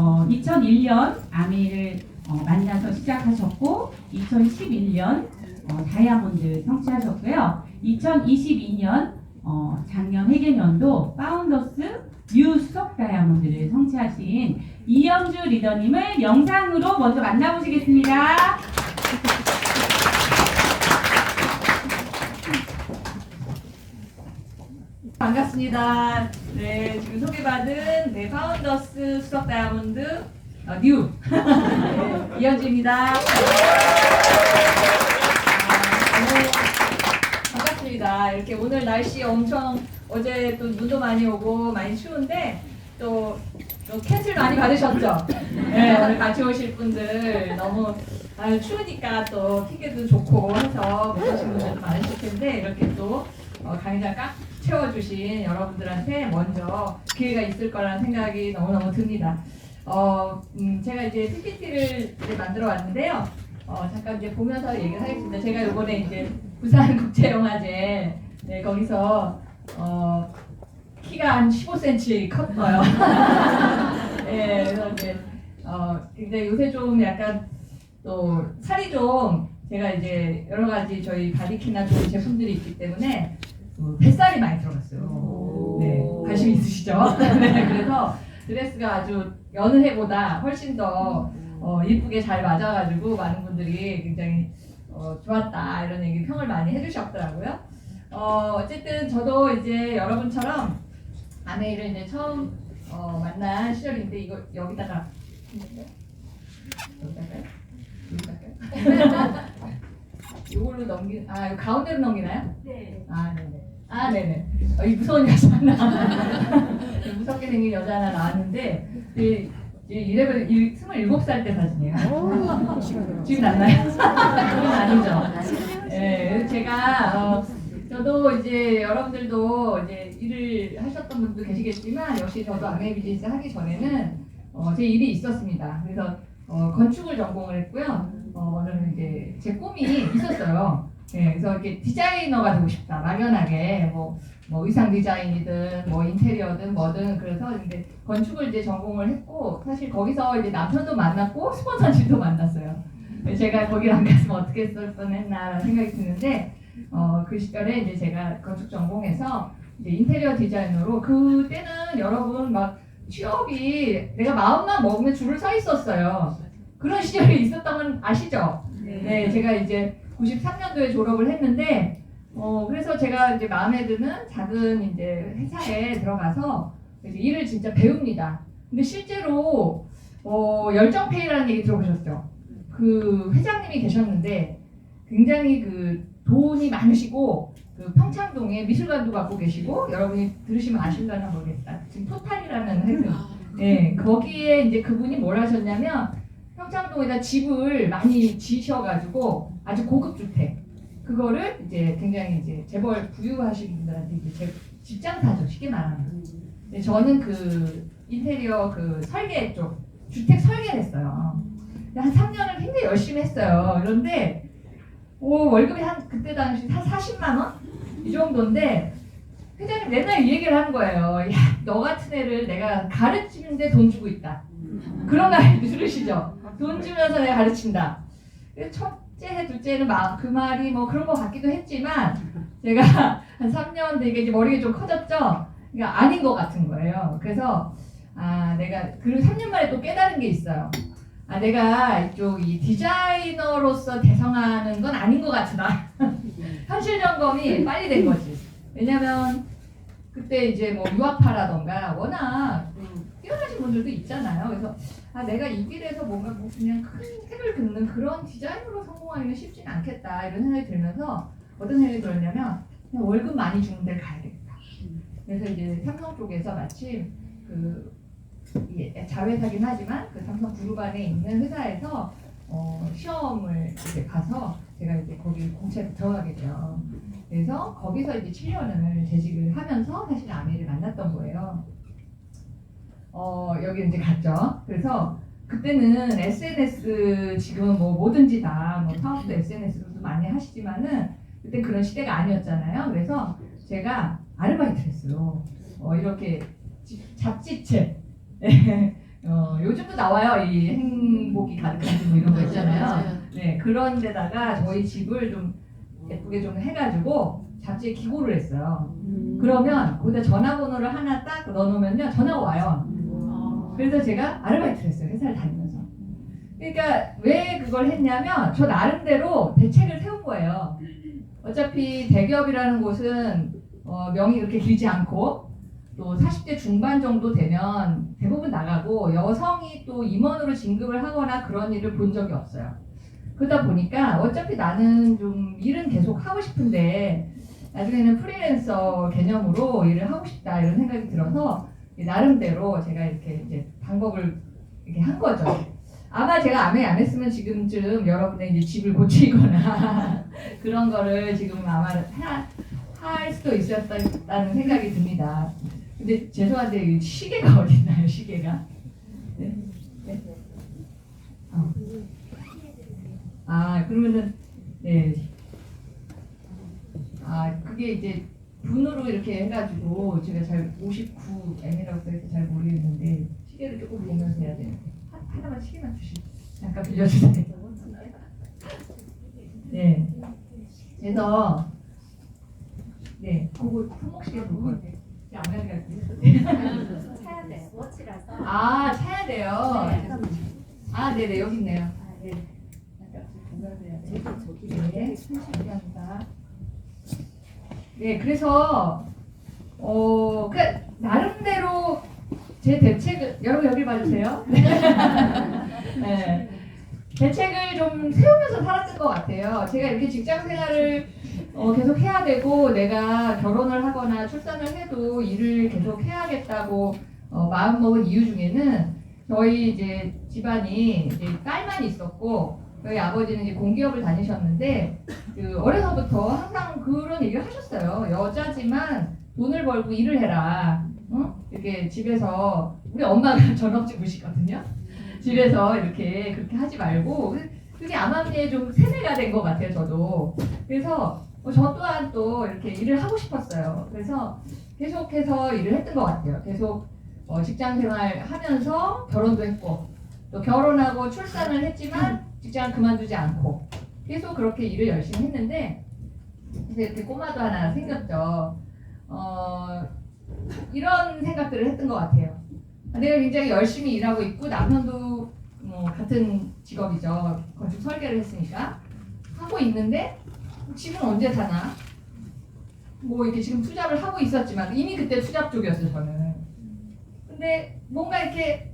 2001년 아미를 만나서 시작하셨고 2011년 다이아몬드 성취하셨고요. 2022년 작년 회계년도 파운더스 뉴 수석 다이아몬드를 성취하신 이영주 리더님을 영상으로 먼저 만나보시겠습니다. 반갑습니다. 네, 지금 소개받은 파운더스 수석 다이아몬드 뉴 이현주입니다. 반갑습니다. 이렇게 오늘 날씨 엄청 어제 또 눈도 많이 오고 많이 추운데 또 캔슬 많이 받으셨죠? 네, 오늘 같이 오실 분들 너무 추우니까 또 티켓도 좋고 해서 못 오신 분들도 많으실 텐데 이렇게 또 강의장 꽉 채워주신 여러분들한테 먼저 기회가 있을 거라는 생각이 너무너무 듭니다. 제가 이제 PPT를 만들어 왔는데요. 잠깐 이제 보면서 얘기를 하겠습니다. 제가 이번에 이제 부산국제영화제 거기서 키가 한 15cm 컸어요. 네, 그래서 이제 근데 요새 좀 약간 또 살이 좀 제가 이제 여러 가지 저희 바디키나 좋은 제품들이 있기 때문에 뱃살이 많이 들어갔어요. 네, 관심 있으시죠? 네, 그래서 드레스가 아주 여느 해보다 훨씬 더 예쁘게 잘 맞아가지고 많은 분들이 굉장히 좋았다 이런 얘기 평을 많이 해주셨더라고요. 어쨌든 저도 이제 여러분처럼 아메이를 이제 처음 만난 시절인데 이거 여기다가 이걸로 넘기 이거 가운데로 넘기나요? 네. 네네. 이 무서운 여자 하나 무섭게 생긴 여자 하나 나왔는데 이래봬도 27살 때 사진이에요. 지금 났나요? 아니죠. 네, 제가 저도 이제 여러분들도 이제 일을 하셨던 분도 계시겠지만 역시 저도 아메이 비즈니스 하기 전에는 제 일이 있었습니다. 그래서 건축을 전공을 했고요. 저는 이제 제 꿈이 있었어요. 네, 그래서 이렇게 디자이너가 되고 싶다. 막연하게 뭐 의상 디자인이든 뭐 인테리어든 뭐든 그래서 이제 건축을 이제 전공을 했고 사실 거기서 이제 남편도 만났고 스폰서님도 만났어요. 제가 거기를 안 갔으면 어떻게 했을 뻔했나라는 생각이 드는데 그 시절에 이제 제가 건축 전공해서 이제 인테리어 디자이너로 그때는 여러분 막 취업이 내가 마음만 먹으면 줄을 서 있었어요. 그런 시절이 있었던 건 아시죠? 네, 제가 이제 93년도에 졸업을 했는데 그래서 제가 이제 마음에 드는 작은 이제 회사에 들어가서 이제 일을 진짜 배웁니다. 근데 실제로 열정페이라는 얘기 들어보셨죠? 그 회장님이 계셨는데 굉장히 그 돈이 많으시고 그 평창동에 미술관도 갖고 계시고 여러분이 들으시면 아실려나 모르겠다. 지금 토탈이라는 회사. 네, 거기에 이제 그분이 뭘 하셨냐면 평창동에다 집을 많이 지으셔가지고 아주 고급 주택 그거를 이제 굉장히 이제 재벌 부유하신 분들한테 이제 집장사죠 쉽게 말하면. 저는 그 인테리어 그 설계 쪽 주택 설계를 했어요. 한 3년을 굉장히 열심히 했어요. 그런데 월급이 한 그때 당시 한 40만 원? 이 정도인데 회장님 맨날 이 얘기를 하는 거예요. 야, 너 같은 애를 내가 가르치는데 돈 주고 있다. 그런 말 들으시죠? 돈 주면서 내가 가르친다. 첫째 해, 둘째 해는 그 말이 뭐 그런 것 같기도 했지만 제가 한 3년 되게 이제 머리가 좀 커졌죠? 그러니까 아닌 것 같은 거예요. 그래서 내가 그리고 3년 만에 또 깨달은 게 있어요. 내가 이쪽 이 디자이너로서 대성하는 건 아닌 것 같으나 현실 점검이 빨리 된 거지. 왜냐면 그때 이제 뭐 유학파라던가 워낙 뛰어나신 분들도 있잖아요. 그래서 내가 이 길에서 뭔가 그냥 큰 획을 긋는 그런 디자이너로 성공하기는 쉽진 않겠다 이런 생각이 들면서 어떤 생각이 들었냐면 그냥 월급 많이 주는 데를 가야겠다. 그래서 이제 삼성 쪽에서 마침 그 자회사긴 하지만 그 삼성 그룹 안에 있는 회사에서 시험을 이제 가서 제가 이제 거기 공채로 들어가게 돼요. 그래서 거기서 이제 7년을 재직을 하면서 사실 아메를 만났던 거예요. 여기 이제 갔죠. 그래서 그때는 SNS 지금 뭐 뭐든지 다뭐 사업도 SNS로도 많이 하시지만은 그때 그런 시대가 아니었잖아요. 그래서 제가 아르바이트를 했어요. 이렇게 잡지책 요즘도 나와요. 이 행복이 가득한 집 뭐 이런 거 있잖아요. 네, 그런 데다가 저희 집을 좀 예쁘게 좀 해가지고 잡지에 기고를 했어요. 그러면 거기다 전화번호를 하나 딱 넣어놓으면요 전화가 와요. 그래서 제가 아르바이트를 했어요. 회사를 다니면서. 그러니까 왜 그걸 했냐면 저 나름대로 대책을 세운 거예요. 어차피 대기업이라는 곳은 명이 그렇게 길지 않고 또 40대 중반 정도 되면 대부분 나가고 여성이 또 임원으로 진급을 하거나 그런 일을 본 적이 없어요. 그러다 보니까 어차피 나는 좀 일은 계속 하고 싶은데 나중에는 프리랜서 개념으로 일을 하고 싶다 이런 생각이 들어서 나름대로 제가 이렇게 이제 방법을 이렇게 한 거죠. 아마 제가 아메 안 했으면 지금쯤 여러분의 이제 집을 고치거나 그런 거를 지금 아마 할 수도 있었다는 생각이 듭니다. 근데 죄송한데 이 시계가 어디 있나요? 시계가? 네? 네? 그러면은 네. 그게 이제 분으로 이렇게 해가지고 제가 잘 59M이라고 써있어 잘 모르겠는데 시계를 조금 보면서 해야 되는데 하나만 시계만 주시죠. 잠깐 빌려주세요. 네. 그래서 네, 그거 품목시계 보고 아무래도 사야 돼. 워치라서. 차야 돼요. 네네 여기 있네요. 네. 네, 감사합니다. 네, 그래서 그 나름대로 제 대책을 여러분 여기 봐주세요. 네, 대책을 좀 세우면서 살았던 것 같아요. 제가 이렇게 직장 생활을 계속 해야 되고 내가 결혼을 하거나 출산을 해도 일을 계속 해야겠다고 마음먹은 이유 중에는 저희 이제 집안이 이제 딸만 있었고 저희 아버지는 이제 공기업을 다니셨는데 어려서부터 항상 그런 얘기를 하셨어요. 여자지만 돈을 벌고 일을 해라. 이렇게 집에서 우리 엄마가 전업주부시거든요. 집에서 이렇게 그렇게 하지 말고 그게 암암리에 좀 세뇌가 된 것 같아요. 저도. 그래서 저 또한 또 이렇게 일을 하고 싶었어요. 그래서 계속해서 일을 했던 것 같아요. 계속 직장 생활 하면서 결혼도 했고 또 결혼하고 출산을 했지만 직장을 그만두지 않고 계속 그렇게 일을 열심히 했는데 이제 이렇게 꼬마도 하나 생겼죠. 이런 생각들을 했던 것 같아요. 내가 굉장히 열심히 일하고 있고 남편도 같은 직업이죠. 건축 설계를 했으니까 하고 있는데 집은 언제 사나? 뭐 이렇게 지금 투잡을 하고 있었지만 이미 그때 투잡 쪽이었어요 저는. 근데 뭔가 이렇게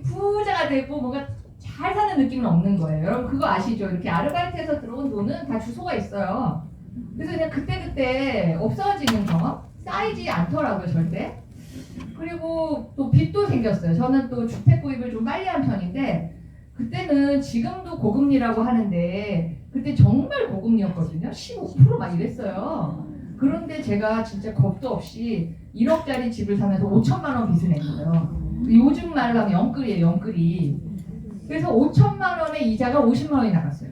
부자가 되고 뭔가 잘 사는 느낌은 없는 거예요. 여러분 그거 아시죠? 이렇게 아르바이트에서 들어온 돈은 다 주소가 있어요. 그래서 그냥 그때그때 없어지는 경험? 쌓이지 않더라고요 절대. 그리고 또 빚도 생겼어요. 저는 또 주택 구입을 좀 빨리 한 편인데 그때는 지금도 고금리라고 하는데 그때 정말 고금리였거든요. 15% 이랬어요. 그런데 제가 진짜 겁도 없이 1억짜리 집을 사면서 5천만 원 빚을 낸 거예요. 요즘 말로 하면 영끌이에요, 영끌이. 그래서 5천만 원의 이자가 50만 원이 나갔어요.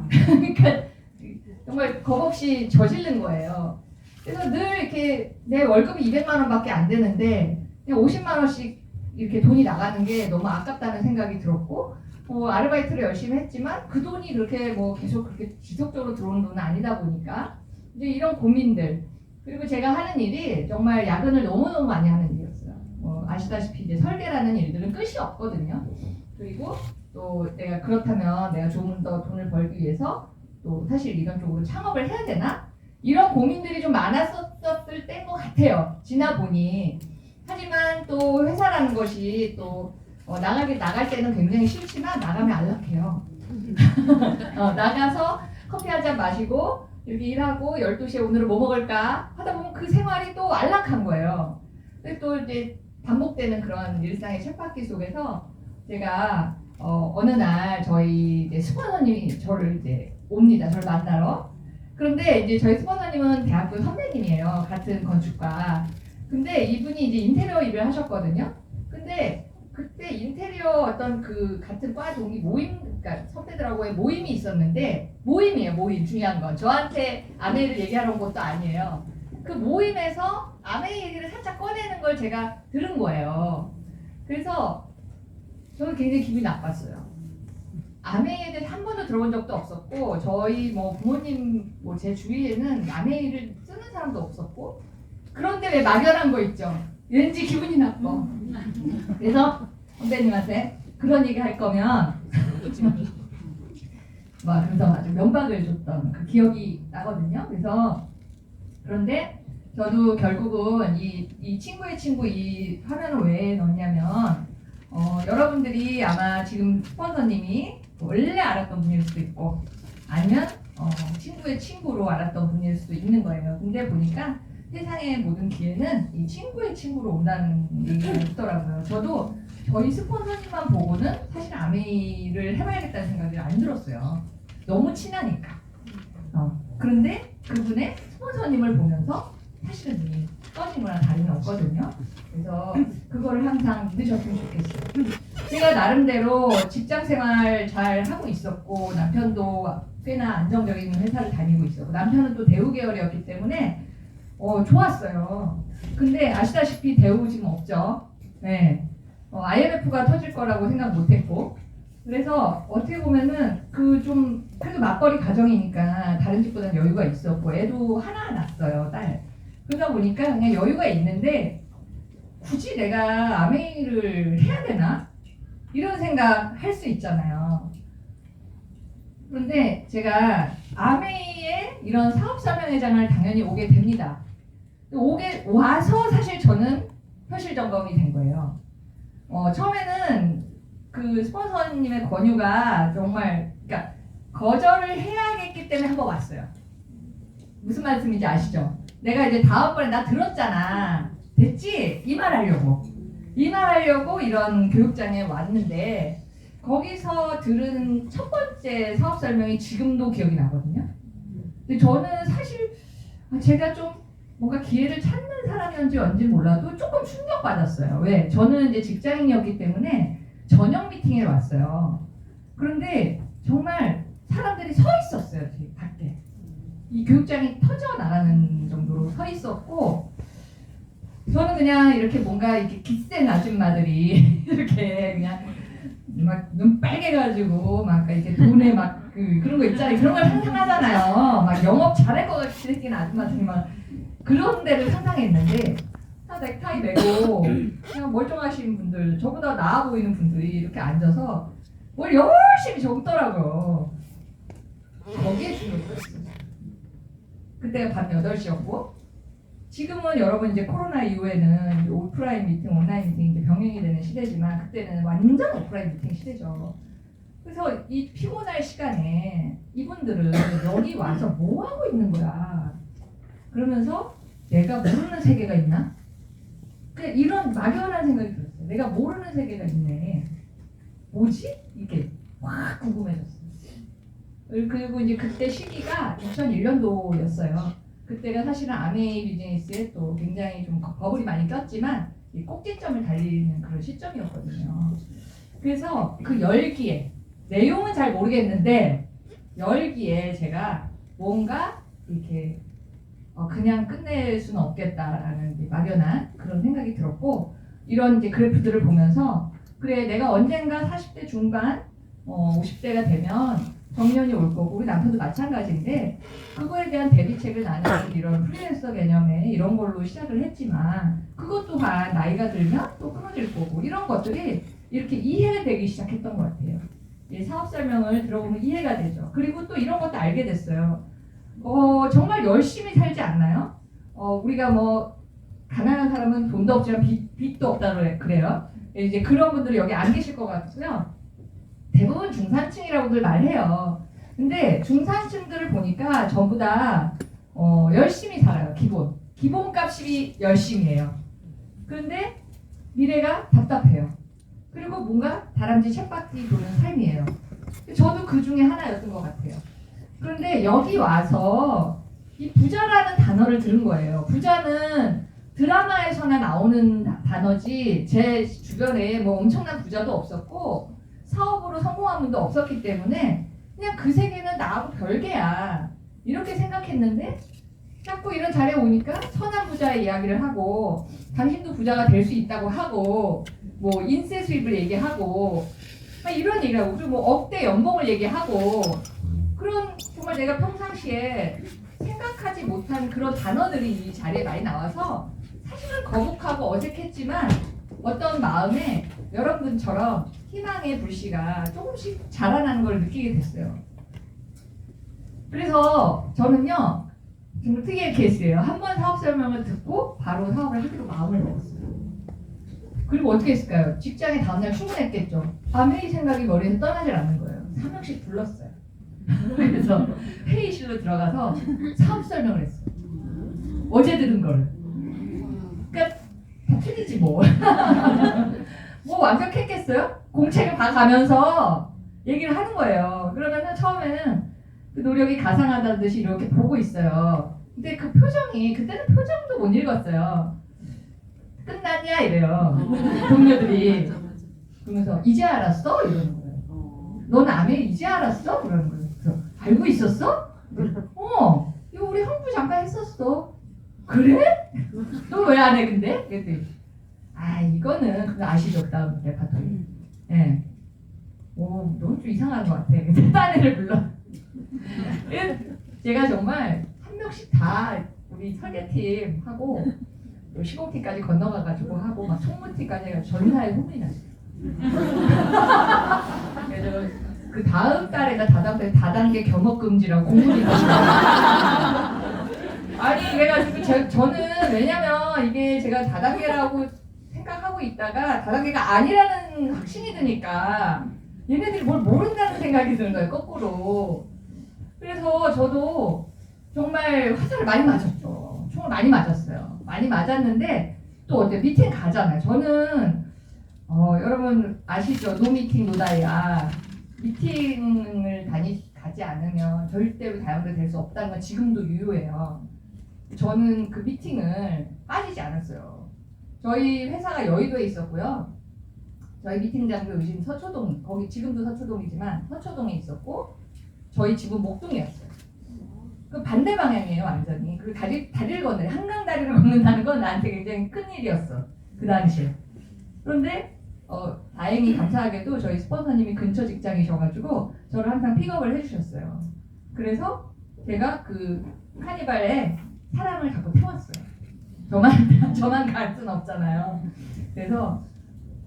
그러니까 정말 겁 없이 저지른 거예요. 그래서 늘 이렇게 내 월급이 200만 원밖에 안 되는데 그냥 50만 원씩 이렇게 돈이 나가는 게 너무 아깝다는 생각이 들었고 아르바이트를 열심히 했지만 그 돈이 그렇게 계속 그렇게 지속적으로 들어오는 돈은 아니다 보니까 이제 이런 고민들 그리고 제가 하는 일이 정말 야근을 너무너무 많이 하는 일이었어요. 아시다시피 이제 설계라는 일들은 끝이 없거든요. 그리고 또 내가 그렇다면 내가 좀 더 돈을 벌기 위해서 또 사실 이런 쪽으로 창업을 해야 되나? 이런 고민들이 좀 많았었을 때인 것 같아요. 지나 보니. 하지만 또 회사라는 것이 또 나갈 때는 굉장히 싫지만 나가면 안락해요. 나가서 커피 한 잔 마시고 이렇게 일하고 12시에 오늘은 뭐 먹을까 하다 보면 그 생활이 또 안락한 거예요. 근데 또 이제 반복되는 그런 일상의 쳇바퀴 속에서 제가 어느 날 저희 이제 스포너님이 저를 이제 옵니다. 저를 만나러. 그런데 이제 저희 스포너님은 대학교 선배님이에요. 같은 건축과. 근데 이분이 이제 인테리어 일을 하셨거든요. 근데 그때 인테리어 어떤 그 같은 과 동기 모임, 그러니까 선배들하고의 모임이 있었는데 모임이에요. 모임 중요한 건 저한테 아내를 얘기하러 온 것도 아니에요. 그 모임에서 아내 얘기를 살짝 꺼내는 걸 제가 들은 거예요. 그래서 저는 굉장히 기분이 나빴어요. 아메이에 대해서 한 번도 들어본 적도 없었고 저희 뭐 부모님 뭐 제 주위에는 아메이를 쓰는 사람도 없었고 그런데 왜 막연한 거 있죠. 왠지 기분이 나빠. 그래서 선배님한테 그런 얘기 할 거면 막 그래서 아주 면박을 줬던 그 기억이 나거든요. 그래서 그런데 저도 결국은 이 친구의 친구 이 화면을 왜 넣냐면 여러분들이 아마 지금 스폰서님이 원래 알았던 분일 수도 있고 아니면 친구의 친구로 알았던 분일 수도 있는 거예요. 근데 보니까 세상의 모든 기회는 이 친구의 친구로 온다는 얘기가 있더라고요. 저도 저희 스폰서님만 보고는 사실 아메이를 해봐야겠다는 생각이 안 들었어요. 너무 친하니까. 그런데 그분의 스폰서님을 보면서 사실은 이 떠진 거랑 다름이 없거든요. 그래서 그거를 항상 믿으셨으면 좋겠어요. 제가 나름대로 직장 생활 잘 하고 있었고 남편도 꽤나 안정적인 회사를 다니고 있었고 남편은 또 대우 계열이었기 때문에 좋았어요. 근데 아시다시피 대우 지금 없죠. 네. IMF가 터질 거라고 생각 못했고 그래서 어떻게 보면은 그 좀 그래도 맞벌이 가정이니까 다른 집보다는 여유가 있었고 애도 하나 낳았어요 딸. 그러다 보니까 그냥 여유가 있는데 굳이 내가 아메이를 해야 되나? 이런 생각 할 수 있잖아요. 그런데 제가 아메이의 이런 사업설명회장을 당연히 오게 됩니다. 오게 와서 사실 저는 현실 점검이 된 거예요. 처음에는 그 스폰서님의 권유가 정말 그러니까 거절을 해야겠기 때문에 한번 왔어요. 무슨 말씀인지 아시죠? 내가 이제 다음번에 나 들었잖아. 됐지? 이 말 하려고 이런 교육장에 왔는데 거기서 들은 첫 번째 사업 설명이 지금도 기억이 나거든요. 근데 저는 사실 제가 좀 뭔가 기회를 찾는 사람이었는지 언지 몰라도 조금 충격받았어요. 왜? 저는 이제 직장인이었기 때문에 저녁 미팅에 왔어요. 그런데 정말 사람들이 서 있었어요. 뒤에 밖에. 이 교육장이 터져 나가는 정도로 서 있었고 저는 그냥 이렇게 뭔가 이렇게 기센 아줌마들이 이렇게 그냥 막 눈 빨개가지고 막 이렇게 돈에 막 그런 거 있잖아요. 그런 걸 상상하잖아요. 막 영업 잘할 것 같이 생긴 아줌마들이 막 그런 데를 상상했는데 다 넥타이 매고 그냥 멀쩡하신 분들 저보다 나아 보이는 분들이 이렇게 앉아서 뭘 열심히 적더라고요. 거기에 중요했어요. 그때가 밤 8시였고 지금은 여러분 이제 코로나 이후에는 오프라인 미팅, 온라인 미팅 이제 병행이 되는 시대지만 그때는 완전 오프라인 미팅 시대죠. 그래서 이 피곤할 시간에 이분들은 여기 와서 뭐 하고 있는 거야? 그러면서 내가 모르는 세계가 있나? 그냥 이런 막연한 생각이 들었어요. 내가 모르는 세계가 있네. 뭐지? 이게 확 궁금해졌어요. 그리고 이제 그때 시기가 2001년도였어요. 그때가 사실은 아메이 비즈니스에 또 굉장히 좀 버블이 많이 꼈지만 이 꼭지점을 달리는 그런 시점이었거든요. 그래서 그 열기에 내용은 잘 모르겠는데 열기에 제가 뭔가 이렇게 그냥 끝낼 수는 없겠다라는 막연한 그런 생각이 들었고 이런 이제 그래프들을 보면서 그래 내가 언젠가 40대 중반 50대가 되면 정년이 올 거고 우리 남편도 마찬가지인데 그거에 대한 대비책을 나는 이런 프리랜서 개념에 이런 걸로 시작을 했지만 그것 또한 나이가 들면 또 끊어질 거고 이런 것들이 이렇게 이해가 되기 시작했던 것 같아요. 이 사업 설명을 들어보면 이해가 되죠. 그리고 또 이런 것도 알게 됐어요. 정말 열심히 살지 않나요? 우리가 뭐 가난한 사람은 돈도 없지만 빚도 없다고 그래요. 이제 그런 분들이 여기 안 계실 것 같고요. 대부분 중산층이라고들 말해요. 근데 중산층들을 보니까 전부 다 열심히 살아요. 기본값이 열심히 해요. 그런데 미래가 답답해요. 그리고 뭔가 다람쥐 쳇바퀴 도는 삶이에요. 저도 그 중에 하나였던 것 같아요. 그런데 여기 와서 이 부자라는 단어를 들은 거예요. 부자는 드라마에서나 나오는 단어지 제 주변에 뭐 엄청난 부자도 없었고 사업으로 성공한 분도 없었기 때문에 그냥 그 세계는 나하고 별개야 이렇게 생각했는데 자꾸 이런 자리에 오니까 선한 부자의 이야기를 하고 당신도 부자가 될 수 있다고 하고 뭐 인세 수입을 얘기하고 막 이런 얘기를 하고 그리고 뭐 억대 연봉을 얘기하고 그런 정말 내가 평상시에 생각하지 못한 그런 단어들이 이 자리에 많이 나와서 사실은 거북하고 어색했지만 어떤 마음에 여러분처럼 희망의 불씨가 조금씩 자라나는 걸 느끼게 됐어요. 그래서 저는요 정말 특이한 케이스예요. 한 번 사업 설명을 듣고 바로 사업을 하기로 마음을 먹었어요. 그리고 어떻게 했을까요? 직장에 다음날 출근했겠죠. 회의 생각이 머리에서 떠나질 않는 거예요. 3명씩 불렀어요. 그래서 회의실로 들어가서 사업 설명을 했어요. 어제 들은 거를. 그러니까 다 틀리지 뭐. 뭐 완벽했겠어요? 공책을 봐가면서 얘기를 하는 거예요. 그러면은 처음에는 그 노력이 가상하다는 듯이 이렇게 보고 있어요. 근데 그 표정이 그때는 표정도 못 읽었어요. 끝났냐 이래요. 동료들이. 그러면서 이제 알았어? 이러는 거예요. 넌 아메 이제 알았어? 그러는 거예요. 그래서 알고 있었어? 이거 우리 홍보 잠깐 했었어. 그래? 너 왜 안 해 근데? 그랬더니 이거는 그거 아시죠? 그 다음 레파토리. 예. 넌 좀 이상한 것 같아. 그래서 딴 애를 불러. 제가 정말 한 명씩 다 우리 설계팀 하고 또 시공팀까지 건너가가지고 하고 막 총무팀까지 해가지고 전사에 소문이 났어요. 그래서 그 다음 달에가 다단계 겸업금지라고 공문이 났어요. 아니 그래가지고 저는 왜냐면 이게 제가 다단계라고 생각하고 있다가 다단계가 아니라는 확신이 드니까 얘네들이 뭘 모른다는 생각이 드는 거예요. 거꾸로. 그래서 저도 정말 화살을 많이 맞았죠. 총을 많이 맞았어요. 많이 맞았는데 또 어때요? 미팅 가잖아요. 저는 여러분 아시죠? 노 미팅 노다이아. 미팅을 가지 않으면 절대로 다연결 될 수 없다는 건 지금도 유효해요. 저는 그 미팅을 빠지지 않았어요. 저희 회사가 여의도에 있었고요. 저희 미팅장도 요즘 서초동, 거기 지금도 서초동이지만 서초동에 있었고 저희 집은 목동이었어요. 그 반대 방향이에요 완전히. 그리고 다리를 건너요. 한강 다리를 걷는다는 건 나한테 굉장히 큰 일이었어 그 당시에. 그런데 다행히 감사하게도 저희 스폰서님이 근처 직장이셔가지고 저를 항상 픽업을 해주셨어요. 그래서 제가 그 카니발에 사람을 자꾸 태웠어요. 저만 갈 수는 없잖아요. 그래서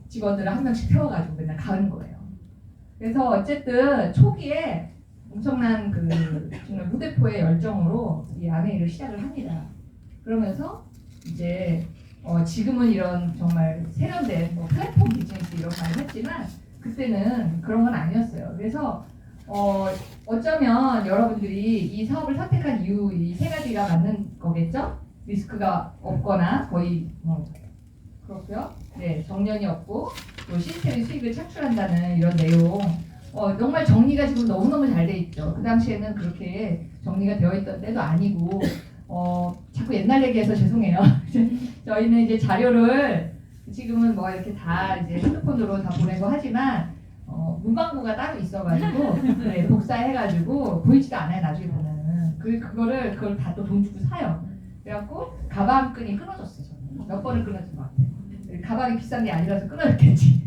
직원들을 한 명씩 태워가지고 맨날 가는 거예요. 그래서 어쨌든 초기에 엄청난 정말 무대포의 열정으로 이 아메이를 시작을 합니다. 그러면서 이제 지금은 이런 정말 세련된 플랫폼 비즈니스 이런 말을 했지만 그때는 그런 건 아니었어요. 그래서 어쩌면 여러분들이 이 사업을 선택한 이유 이 세 가지가 맞는 거겠죠? 리스크가 없거나 거의 그렇고요. 네, 정년이 없고 또 시스템이 수익을 창출한다는 이런 내용. 정말 정리가 지금 너무너무 잘 돼 있죠. 그 당시에는 그렇게 정리가 되어 있던 때도 아니고 자꾸 옛날 얘기해서 죄송해요. 저희는 이제 자료를 지금은 뭐 이렇게 다 이제 핸드폰으로 다 보내고 하지만 문방구가 따로 있어가지고 네, 복사해가지고 보이지도 않아요. 나중에 보면은 그걸 다 또 돈 주고 사요. 그래갖고 가방 끈이 끊어졌어요. 저는. 몇 번을 끊어진 것 같아요. 가방이 비싼 게 아니라서 끊어졌겠지.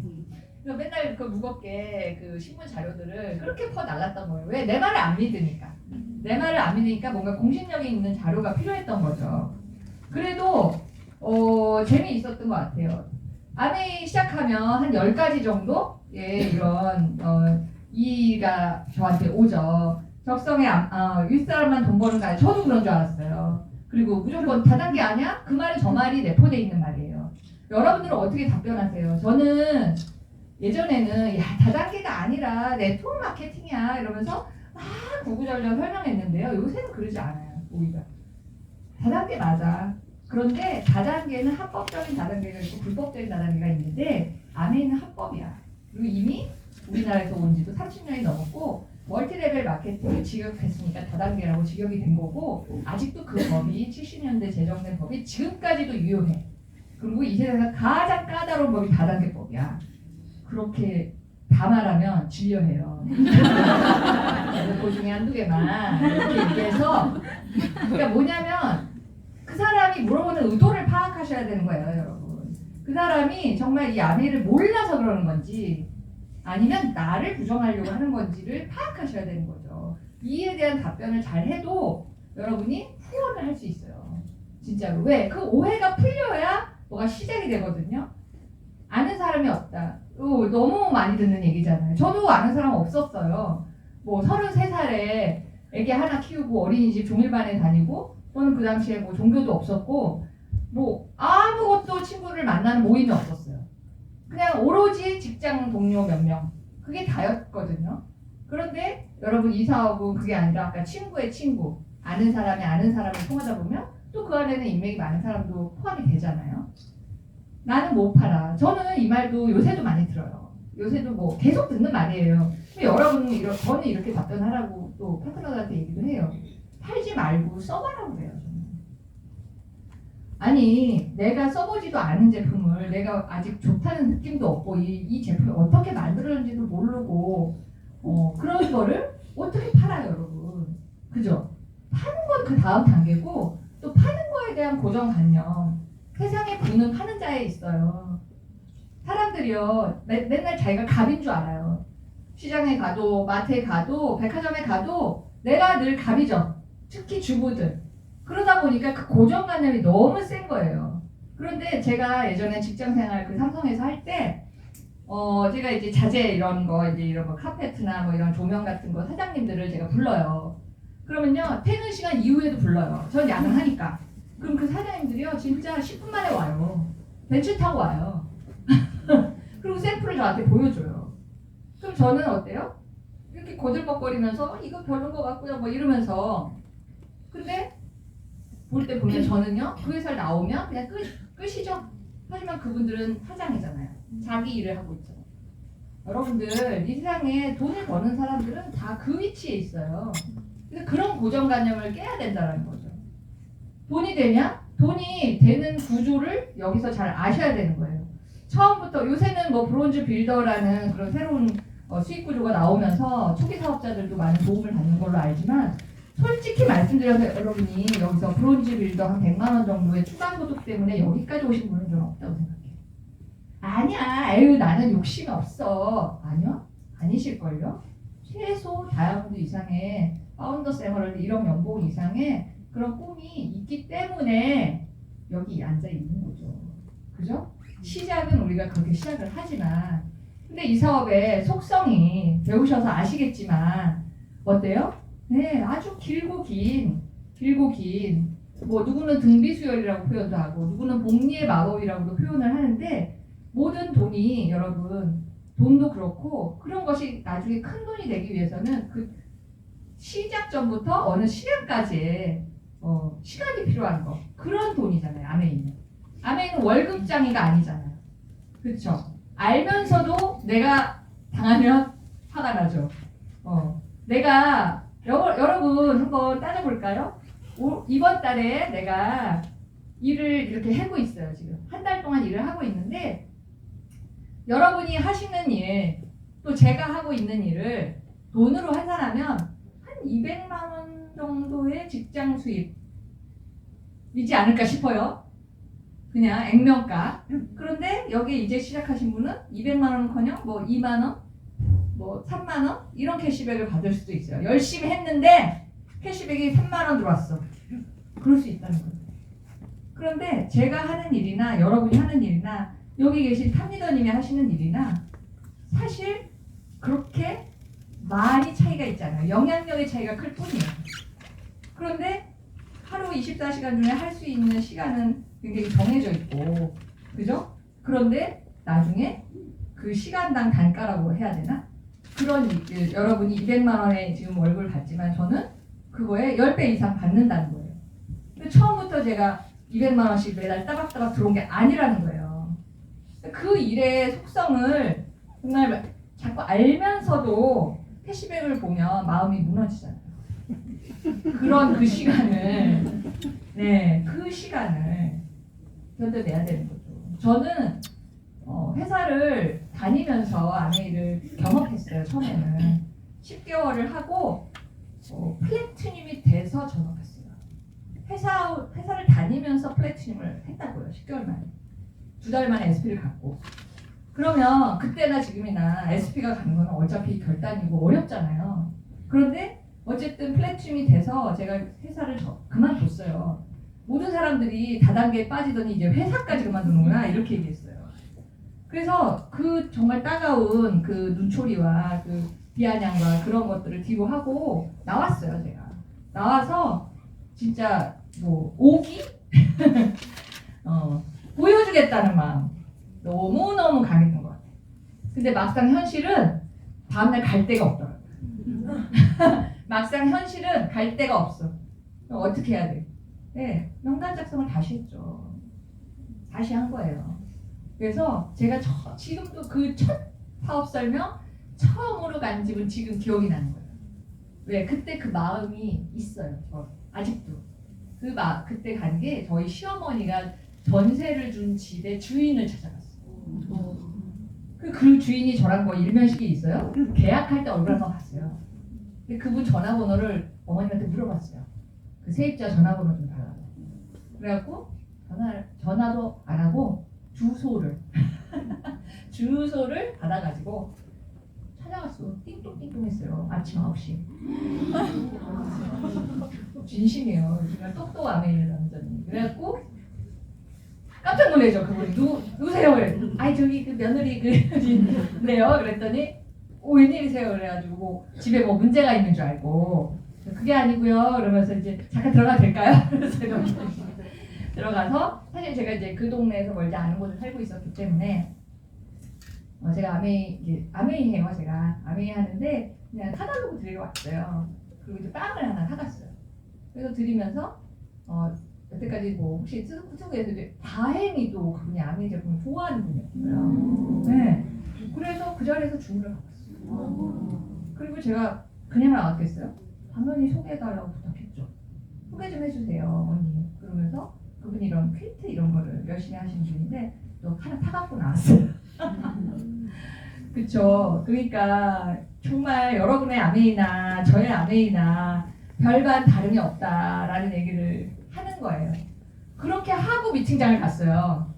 그래서 맨날 그 무겁게 그 신문 자료들을 그렇게 퍼 날랐던 거예요. 왜? 내 말을 안 믿으니까. 내 말을 안 믿으니까 뭔가 공신력이 있는 자료가 필요했던 거죠. 그래도 재미있었던 것 같아요. 아메이 시작하면 한 10가지 정도의 이런 이의가 저한테 오죠. 적성에 윗사람만 돈 버는 거 아니야. 저도 그런 줄 알았어요. 그리고 무조건 다단계 아니야? 그 말은 저 말이 내포되어 있는 말이에요. 여러분들은 어떻게 답변하세요? 저는 예전에는 다단계가 아니라 네트워크 마케팅이야 이러면서 막 구구절절 설명했는데요. 요새는 그러지 않아요. 오히려 다단계 맞아. 그런데 다단계는 합법적인 다단계가 있고 불법적인 다단계가 있는데 아메이는 합법이야. 그리고 이미 우리나라에서 온 지도 30년이 넘었고 멀티레벨 마케팅을 직역했으니까 다단계라고 직역이 된 거고 아직도 그 법이 70년대 제정된 법이 지금까지도 유효해. 그리고 이 세상에서 가장 까다로운 법이 다단계법이야. 그렇게 다 말하면 진료해요. 그 중에 한두 개만 이렇게 얘기해서 그러니까 뭐냐면 그 사람이 물어보는 의도를 파악하셔야 되는 거예요, 여러분. 그 사람이 정말 이 아내를 몰라서 그러는 건지 아니면 나를 부정하려고 하는 건지를 파악하셔야 되는 거죠. 이에 대한 답변을 잘 해도 여러분이 후원을 할 수 있어요. 진짜로. 왜? 그 오해가 풀려야 뭐가 시작이 되거든요. 아는 사람이 없다. 너무 많이 듣는 얘기잖아요. 저도 아는 사람 없었어요. 뭐 33살에 애기 하나 키우고 어린이집 종일반에 다니고 저는 그 당시에 뭐 종교도 없었고 뭐 아무것도 친구를 만나는 모임이 없었어요. 그냥 오로지 직장 동료 몇 명. 그게 다였거든요. 그런데 여러분 이 사업은 그게 아니라 아까 친구의 친구, 아는 사람이 아는 사람을 통하다 보면 또 그 안에는 인맥이 많은 사람도 포함이 되잖아요. 나는 못 팔아. 저는 이 말도 요새도 많이 들어요. 요새도 뭐 계속 듣는 말이에요. 근데 여러분은 저는 이렇게 답변하라고 또 파트너들한테 얘기도 해요. 팔지 말고 써봐라고 그래요. 저는. 아니 내가 써보지도 않은 제품을 내가 아직 좋다는 느낌도 없고 이 제품이 어떻게 만들어졌는지도 모르고 그런 거를 어떻게 팔아요 여러분. 그죠? 파는 건 그 다음 단계고 또 파는 거에 대한 고정관념. 세상에 부는 파는 자에 있어요. 사람들이요 맨날 자기가 갑인 줄 알아요. 시장에 가도 마트에 가도 백화점에 가도 내가 늘 갑이죠. 특히 주부들. 그러다 보니까 그 고정관념이 너무 센 거예요. 그런데 제가 예전에 직장생활 그 삼성에서 할 때 제가 이제 자재 이런 거 카페트나 뭐 이런 조명 같은 거 사장님들을 제가 불러요. 그러면요 퇴근 시간 이후에도 불러요. 전 야근하니까. 그럼 그 사장님들이요 진짜 10분 만에 와요. 벤츠 타고 와요. 그리고 샘플을 저한테 보여줘요. 그럼 저는 어때요? 이렇게 거들먹거리면서 이거 별론 것 같고요 뭐 이러면서. 근데 볼 때 보면 저는요 그 회사를 나오면 그냥 끝이죠. 하지만 그분들은 사장이잖아요. 자기 일을 하고 있잖아요. 여러분들 이 세상에 돈을 버는 사람들은 다 그 위치에 있어요. 그래서 그런 고정관념을 깨야 된다는 거죠. 돈이 되는 구조를 여기서 잘 아셔야 되는 거예요. 처음부터 요새는 뭐 브론즈 빌더라는 그런 새로운 수익 구조가 나오면서 초기 사업자들도 많은 도움을 받는 걸로 알지만 솔직히 말씀드려서 여러분이 여기서 브론즈 빌더 한 100만 원 정도의 추가 소득 때문에 여기까지 오신 분은 저는 없다고 생각해요. 아니야, 에휴 나는 욕심이 없어. 아니요? 아니실걸요? 최소 다이아몬드 이상의 파운더스 에머럴드 1억 연봉 이상의 그런 꿈이 있기 때문에 여기 앉아 있는 거죠. 그죠? 시작은 우리가 그렇게 시작을 하지만 근데 이 사업의 속성이 배우셔서 아시겠지만 어때요? 네, 아주 길고 긴 뭐 누구는 등비수열이라고 표현도 하고 누구는 복리의 마법이라고도 표현을 하는데 모든 돈이 여러분 돈도 그렇고 그런 것이 나중에 큰 돈이 되기 위해서는 그 시작 전부터 어느 시간까지의 시간이 필요한 거 그런 돈이잖아요. 아메이는 월급장이가 아니잖아요. 그렇죠? 알면서도 내가 당하면 화가 나죠. 내가 여러분 한번 따져볼까요? 이번 달에 내가 일을 이렇게 하고 있어요. 지금 한 달 동안 일을 하고 있는데 여러분이 하시는 일 또 제가 하고 있는 일을 돈으로 환산하면 한 200만 원 정도의 직장 수입이지 않을까 싶어요. 그냥 액면가. 그런데 여기 이제 시작하신 분은 200만 원은커녕 뭐 2만 원, 뭐 3만 원 이런 캐시백을 받을 수도 있어요. 열심히 했는데 캐시백이 3만 원 들어왔어. 그럴 수 있다는 거예요. 그런데 제가 하는 일이나 여러분이 하는 일이나 여기 계신 탑리더님이 하시는 일이나 사실 그렇게 많이 차이가 있잖아요. 영향력의 차이가 클 뿐이에요. 그런데 하루 24시간 중에 할 수 있는 시간은 굉장히 정해져 있고 그죠? 그런데 나중에 그 시간당 단가라고 해야 되나? 그런 여러분이 200만 원에 지금 월급을 받지만 저는 그거에 10배 이상 받는다는 거예요. 근데 처음부터 제가 200만 원씩 매달 따박따박 들어온 게 아니라는 거예요. 그 일의 속성을 정말 자꾸 알면서도 캐시백을 보면 마음이 무너지잖아요. 그런 그 시간을 그 시간을 견뎌내야 되는 거죠. 저는 회사를 다니면서 아메이를 경험했어요. 처음에는 10개월을 하고 플래티늄이 돼서 전업했어요. 회사를 다니면서 플래티늄을 했다고요. 10개월 만에. 2달 만에 SP를 갔고 그러면 그때나 지금이나 SP가 가는 건 어차피 결단이고 어렵잖아요. 그런데 어쨌든 플래튬이 돼서 제가 회사를 그만뒀어요. 모든 사람들이 다단계에 빠지더니 이제 회사까지 그만두는구나 이렇게 얘기했어요. 그래서 그 정말 따가운 그 눈초리와 그 비아냥과 그런 것들을 뒤로 하고 나왔어요. 제가 나와서 진짜 뭐 오기 보여주겠다는 마음 너무너무 강했던 것 같아요. 근데 막상 현실은 다음날 갈 데가 없더라고요. 막상 현실은 갈 데가 없어. 그럼 어떻게 해야 돼? 네, 명단 작성을 다시 했죠. 다시 한 거예요. 그래서 제가 지금도 그 첫 사업 설명 처음으로 간 집은 지금 기억이 나는 거예요. 왜? 그때 그 마음이 있어요. 아직도. 그때 간 게 저희 시어머니가 전세를 준 집의 주인을 찾아갔어요. 그 주인이 저랑 뭐 일면식이 있어요. 계약할 때 얼굴 한번 봤어요. 근데 그분 전화번호를 어머님한테 물어봤어요. 그 세입자 전화번호 좀 달라고. 그래갖고 전화도 안 하고 주소를 받아가지고 찾아갔어. 띵동띵동 아침 9시. 진심이에요. 정말 똑똑하네 남자는. 그래갖고 깜짝 놀래죠. 그분이 누구세요? 아니 저기 그 며느리 그래요. 그랬더니 웬일이세요? 그래가지고 뭐 집에 뭐 문제가 있는 줄 알고 그게 아니고요. 그러면서 이제 잠깐 들어가도 될까요? 그래서 제가 들어가서 사실 제가 이제 그 동네에서 멀지 않은 곳에 살고 있었기 때문에 제가 아메이 해요. 제가 아메이 하는데 그냥 사달라고 드리러 왔어요. 그리고 이제 빵을 하나 사갔어요. 그래서 드리면서 여태까지 뭐 혹시 투투에서 다행히도 그분이 아메이 제품을 좋아하는 분이었어요. 네. 그래서 그 자리에서 주문을 받았어요. 그리고 제가 그냥 나왔겠어요? 당연히 소개해달라고 부탁했죠. 소개 좀 해주세요, 언니. 그러면서 그분이 이런 퀼트 이런 거를 열심히 하시는 분인데 또 하나 타갖고 나왔어요. 그쵸. 그러니까 정말 여러분의 아메이나 저의 아메이나 별반 다름이 없다라는 얘기를 하는 거예요. 그렇게 하고 미팅장을 갔어요.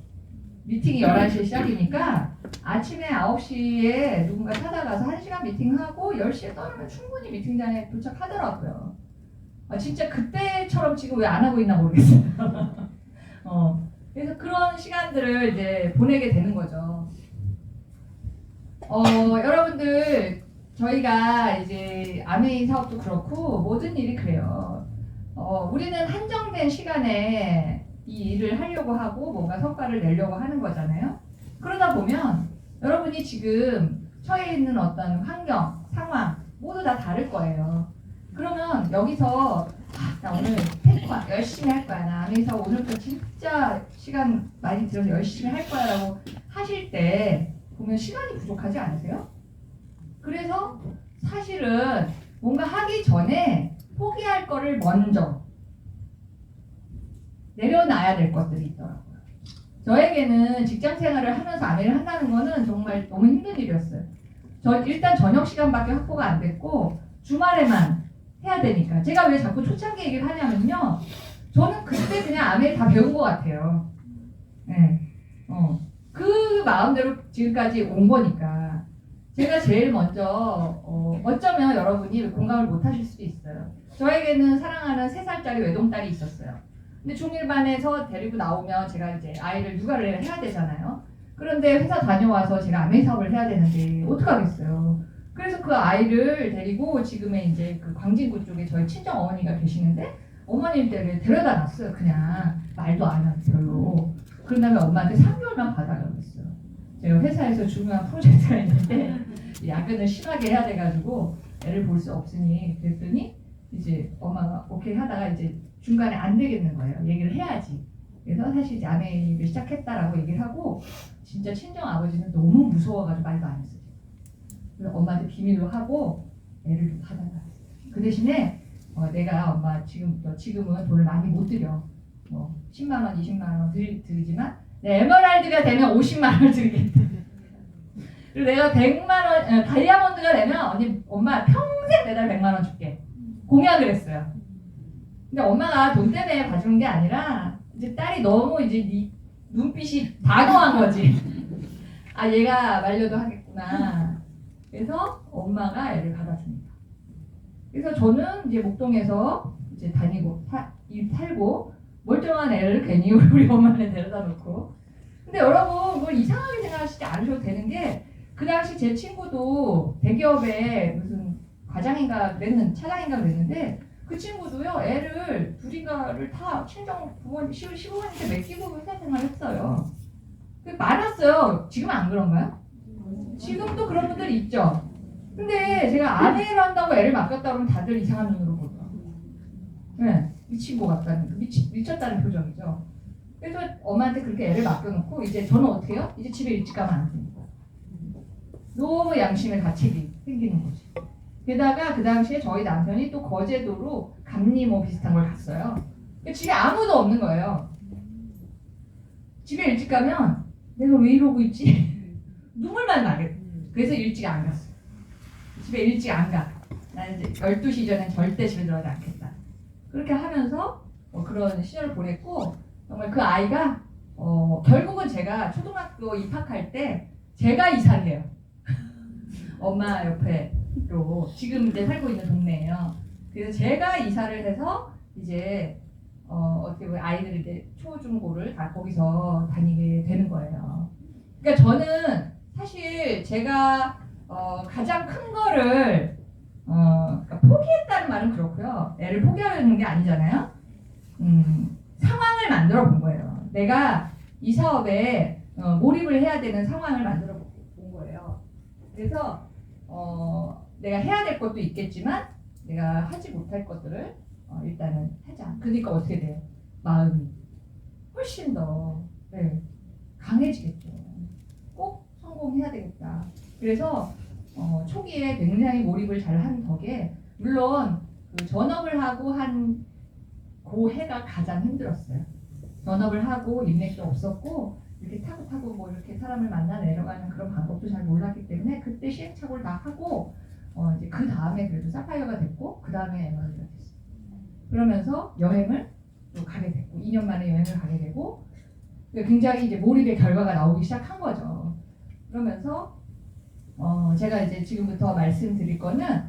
미팅이 11시에 시작이니까 아침에 9시에 누군가 찾아가서 1시간 미팅하고 10시에 떠나면 충분히 미팅장에 도착하더라고요. 진짜 그때처럼 지금 왜 안 하고 있나 모르겠어요. 그래서 그런 시간들을 이제 보내게 되는 거죠. 여러분들 저희가 이제 아메이 사업도 그렇고 모든 일이 그래요. 우리는 한정된 시간에 이 일을 하려고 하고 뭔가 성과를 내려고 하는 거잖아요. 그러다 보면 여러분이 지금 처해 있는 어떤 환경, 상황 모두 다 다를 거예요. 그러면 여기서 나 오늘 테이크 열심히 할 거야. 나 아메이 사업 오늘부터 진짜 시간 많이 들여서 열심히 할 거야 라고 하실 때 보면 시간이 부족하지 않으세요? 그래서 사실은 뭔가 하기 전에 포기할 거를 먼저 내려놔야 될 것들이 있더라고요. 저에게는 직장 생활을 하면서 아메이를 한다는 거는 정말 너무 힘든 일이었어요. 일단 저녁 시간밖에 확보가 안 됐고 주말에만 해야 되니까. 제가 왜 자꾸 초창기 얘기를 하냐면요. 저는 그때 그냥 아메이 다 배운 것 같아요. 네. 그 마음대로 지금까지 온 거니까. 제가 제일 먼저 어쩌면 여러분이 공감을 못 하실 수도 있어요. 저에게는 사랑하는 3살짜리 외동딸이 있었어요. 근데 중일반에서 데리고 나오면 제가 이제 아이를 육아를 해야 되잖아요. 그런데 회사 다녀와서 제가 아메이 사업을 해야 되는데 어떡하겠어요. 그래서 그 아이를 데리고 지금의 이제 그 광진구 쪽에 저희 친정 어머니가 계시는데 어머님 댁에 데려다 놨어요. 그냥 말도 안 하고 별로. 그런 다음에 엄마한테 3개월만 봐달라고 했어요. 제가 회사에서 중요한 프로젝트가 있는데 야근을 심하게 해야 돼가지고 애를 볼 수 없으니 그랬더니 이제 엄마가 오케이 하다가 이제 중간에 안 되겠는 거예요. 얘기를 해야지. 그래서 사실 이제 아메이를 시작했다라고 얘기를 하고 진짜 친정 아버지는 너무 무서워가지고 말도 안 했어요. 그래서 엄마한테 비밀로 하고 애를 좀 받아라. 그 대신에 내가 엄마 지금은 돈을 많이 못 드려. 뭐 10만 원, 20만 원 드리지만 내 에메랄드가 되면 50만 원을 드리겠다. 그리고 내가 100만 원 다이아몬드가 되면 언니 엄마 평생 매달 100만 원 줄게. 공약을 했어요. 근데 엄마가 돈 때문에 봐주는 게 아니라 이제 딸이 너무 이제 눈빛이 단호한 거지. 아 얘가 말려도 하겠구나. 그래서 엄마가 애를 받아줍니다. 그래서 저는 이제 목동에서 이제 다니고 살고 멀쩡한 애를 괜히 우리 엄마한테 데려다 놓고. 근데 여러분 뭘 이상하게 생각하시지 않으셔도 되는 게 그 당시 제 친구도 대기업에 무슨 과장인가 그랬는 차장인가 그랬는데 그 친구도요 애를 둘인가를 다 친정 부모님 시부모님한테 맡기고 회사 생활 했어요. 많았어요. 지금 안 그런가요? 지금도 그런 분들 있죠. 근데 제가 아내를 한다고 애를 맡겼다 그러면 다들 이상한 눈으로 보더라고요. 네, 미친 것 같다는 미쳤다는 표정이죠. 그래서 엄마한테 그렇게 애를 맡겨놓고 이제 저는 어떻게 해요? 이제 집에 일찍 가면 안 됩니다. 너무 양심의 가책이 생기는 거지. 게다가 그 당시에 저희 남편이 또 거제도로 감리 뭐 비슷한 걸 갔어요. 집에 아무도 없는 거예요. 집에 일찍 가면 내가 왜 이러고 있지? 눈물만 나게. 그래서 일찍 안 갔어. 집에 일찍 안 가. 나는 이제 12시 전엔 절대 집에 들어가지 않겠다. 그렇게 하면서 그런 시절을 보냈고 정말 그 아이가 결국은 제가 초등학교 입학할 때 제가 이사를 해요. 엄마 옆에로 지금 이제 살고 있는 동네예요. 그래서 제가 이사를 해서 이제 어떻게 보면 아이들이 이제 초중고를 다 거기서 다니게 되는 거예요. 그러니까 저는 사실 제가 가장 큰 거를 그러니까 포기했다는 말은 그렇고요. 애를 포기하려는 게 아니잖아요. 상황을 만들어 본 거예요. 내가 이 사업에 몰입을 해야 되는 상황을 만들어 본 거예요. 그래서 내가 해야 될 것도 있겠지만 내가 하지 못할 것들을 일단은 하자. 그러니까 어떻게 돼요? 마음이 훨씬 더 강해지겠죠. 꼭 성공해야 되겠다. 그래서 초기에 굉장히 몰입을 잘 한 덕에 물론 그 전업을 하고 한 그 해가 가장 힘들었어요. 전업을 하고 인맥도 없었고 이렇게 타고 뭐 이렇게 사람을 만나 내려가는 그런 방법도 잘 몰랐기 때문에 그때 시행착오를 다 하고 이제 그 다음에 그래도 사파이어가 됐고 그 다음에 에머지가 됐어요. 그러면서 여행을 또 가게 됐고 2년 만에 여행을 가게 되고 굉장히 이제 몰입의 결과가 나오기 시작한 거죠. 그러면서 제가 이제 지금부터 말씀드릴 거는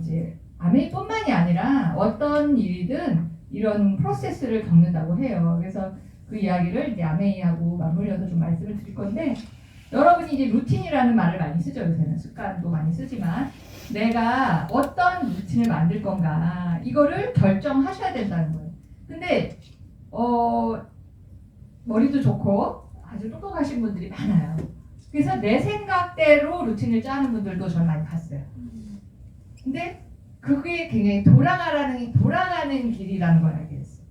이제 아메이뿐만이 아니라 어떤 일이든 이런 프로세스를 겪는다고 해요. 그래서 그 이야기를 이제 아메이하고 맞물려서 좀 말씀을 드릴 건데 여러분이 이제 루틴이라는 말을 많이 쓰죠. 요새는 습관도 많이 쓰지만 내가 어떤 루틴을 만들 건가 이거를 결정하셔야 된다는 거예요. 근데 머리도 좋고 아주 똑똑하신 분들이 많아요. 그래서 내 생각대로 루틴을 짜는 분들도 저는 많이 봤어요. 근데 그게 굉장히 돌아가는 길이라는 걸 알게 됐어요.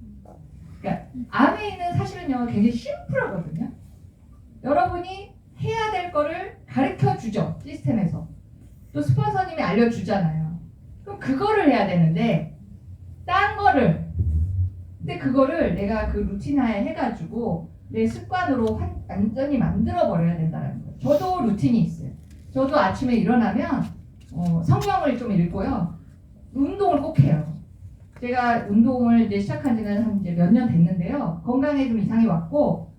그러니까 아메이는 사실은요 굉장히 심플하거든요. 여러분이 해야 될 거를 가르쳐 주죠. 시스템에서. 또 스폰서님이 알려주잖아요. 그럼 그거를 해야 되는데 근데 그거를 내가 그 루틴화에 해가지고 내 습관으로 완전히 만들어 버려야 된다는 거예요. 저도 루틴이 있어요. 저도 아침에 일어나면 성경을 좀 읽고요. 운동을 꼭 해요. 제가 운동을 이제 시작한 지는 한 이제 몇 년 됐는데요. 건강에 좀 이상이 왔고,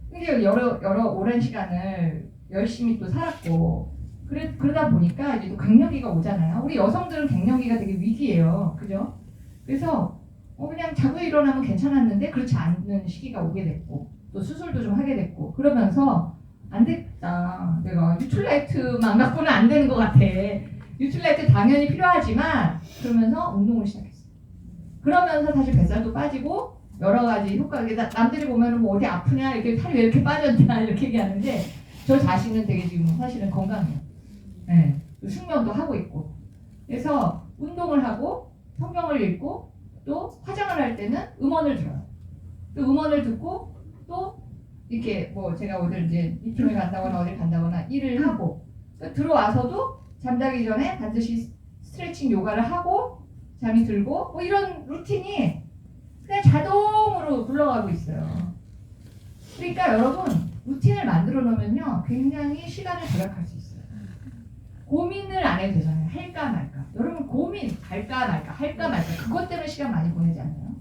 근데 여러 오랜 시간을 열심히 또 살았고, 그러다 보니까 이제 또 갱년기가 오잖아요. 우리 여성들은 갱년기가 되게 위기예요. 그죠? 그래서 그냥 자고 일어나면 괜찮았는데 그렇지 않는 시기가 오게 됐고, 또 수술도 좀 하게 됐고, 그러면서 안 됐다. 내가 뉴트라이트만 갖고는 안 되는 것 같아. 뉴트라이트 당연히 필요하지만 그러면서 운동을 시작했어요. 그러면서 사실 뱃살도 빠지고 여러 가지 효과가 남들이 보면은 뭐 어디 아프냐 이렇게 살이 왜 이렇게 빠졌냐 이렇게 얘기하는데 저 자신은 되게 지금 사실은 건강해요. 네. 숙면도 하고 있고 그래서 운동을 하고 성경을 읽고 또 화장을 할 때는 음원을 들어요. 또 음원을 듣고 또 이렇게 뭐 제가 오늘 이제 미팅을 간다거나 어딜 간다거나 일을 하고 또 들어와서도 잠자기 전에 반드시 스트레칭 요가를 하고 잠이 들고 뭐 이런 루틴이 그냥 자동으로 굴러가고 있어요. 그러니까 여러분 루틴을 만들어 놓으면요 굉장히 시간을 절약할 수 있어요. 고민을 안 해도 되잖아요. 할까 말까. 여러분 고민 할까 말까 그것 때문에 시간 많이 보내지 않나요?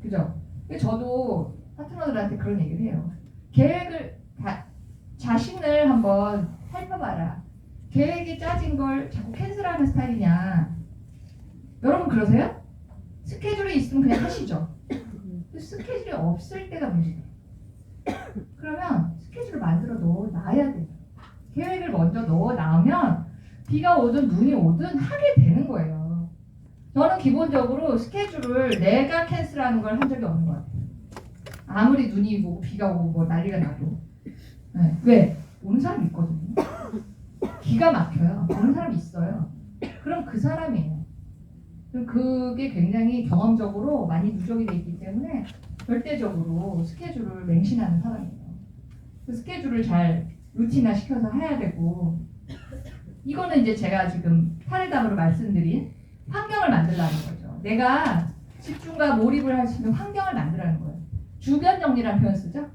그죠? 근데 저도 파트너들한테 그런 얘기를 해요. 계획을 자신을 한번 살펴봐라. 계획이 짜진 걸 자꾸 캔슬하는 스타일이냐? 여러분 그러세요? 스케줄이 있으면 그냥 하시죠. 스케줄이 없을 때가 문제예요. 그러면 스케줄을 만들어 넣어놔야 돼요. 계획을 먼저 넣어놔면 비가 오든 눈이 오든 하게 되는 거예요. 저는 기본적으로 스케줄을 내가 캔슬하는 걸 한 적이 없는 것 같아요. 아무리 눈이 오고 비가 오고 뭐 난리가 나도. 네. 왜? 오는 사람이 있거든요. 기가 막혀요. 오는 사람이 있어요. 그럼 그 사람이에요. 그럼 그게 굉장히 경험적으로 많이 누적이 돼 있기 때문에 절대적으로 스케줄을 맹신하는 사람이에요. 그 스케줄을 잘 루틴화 시켜서 해야 되고, 이거는 이제 제가 지금 사례담으로 말씀드린 환경을 만들라는 거죠. 내가 집중과 몰입을 할 수 있는 환경을 만들라는 거예요. 주변 정리라는 표현 쓰죠.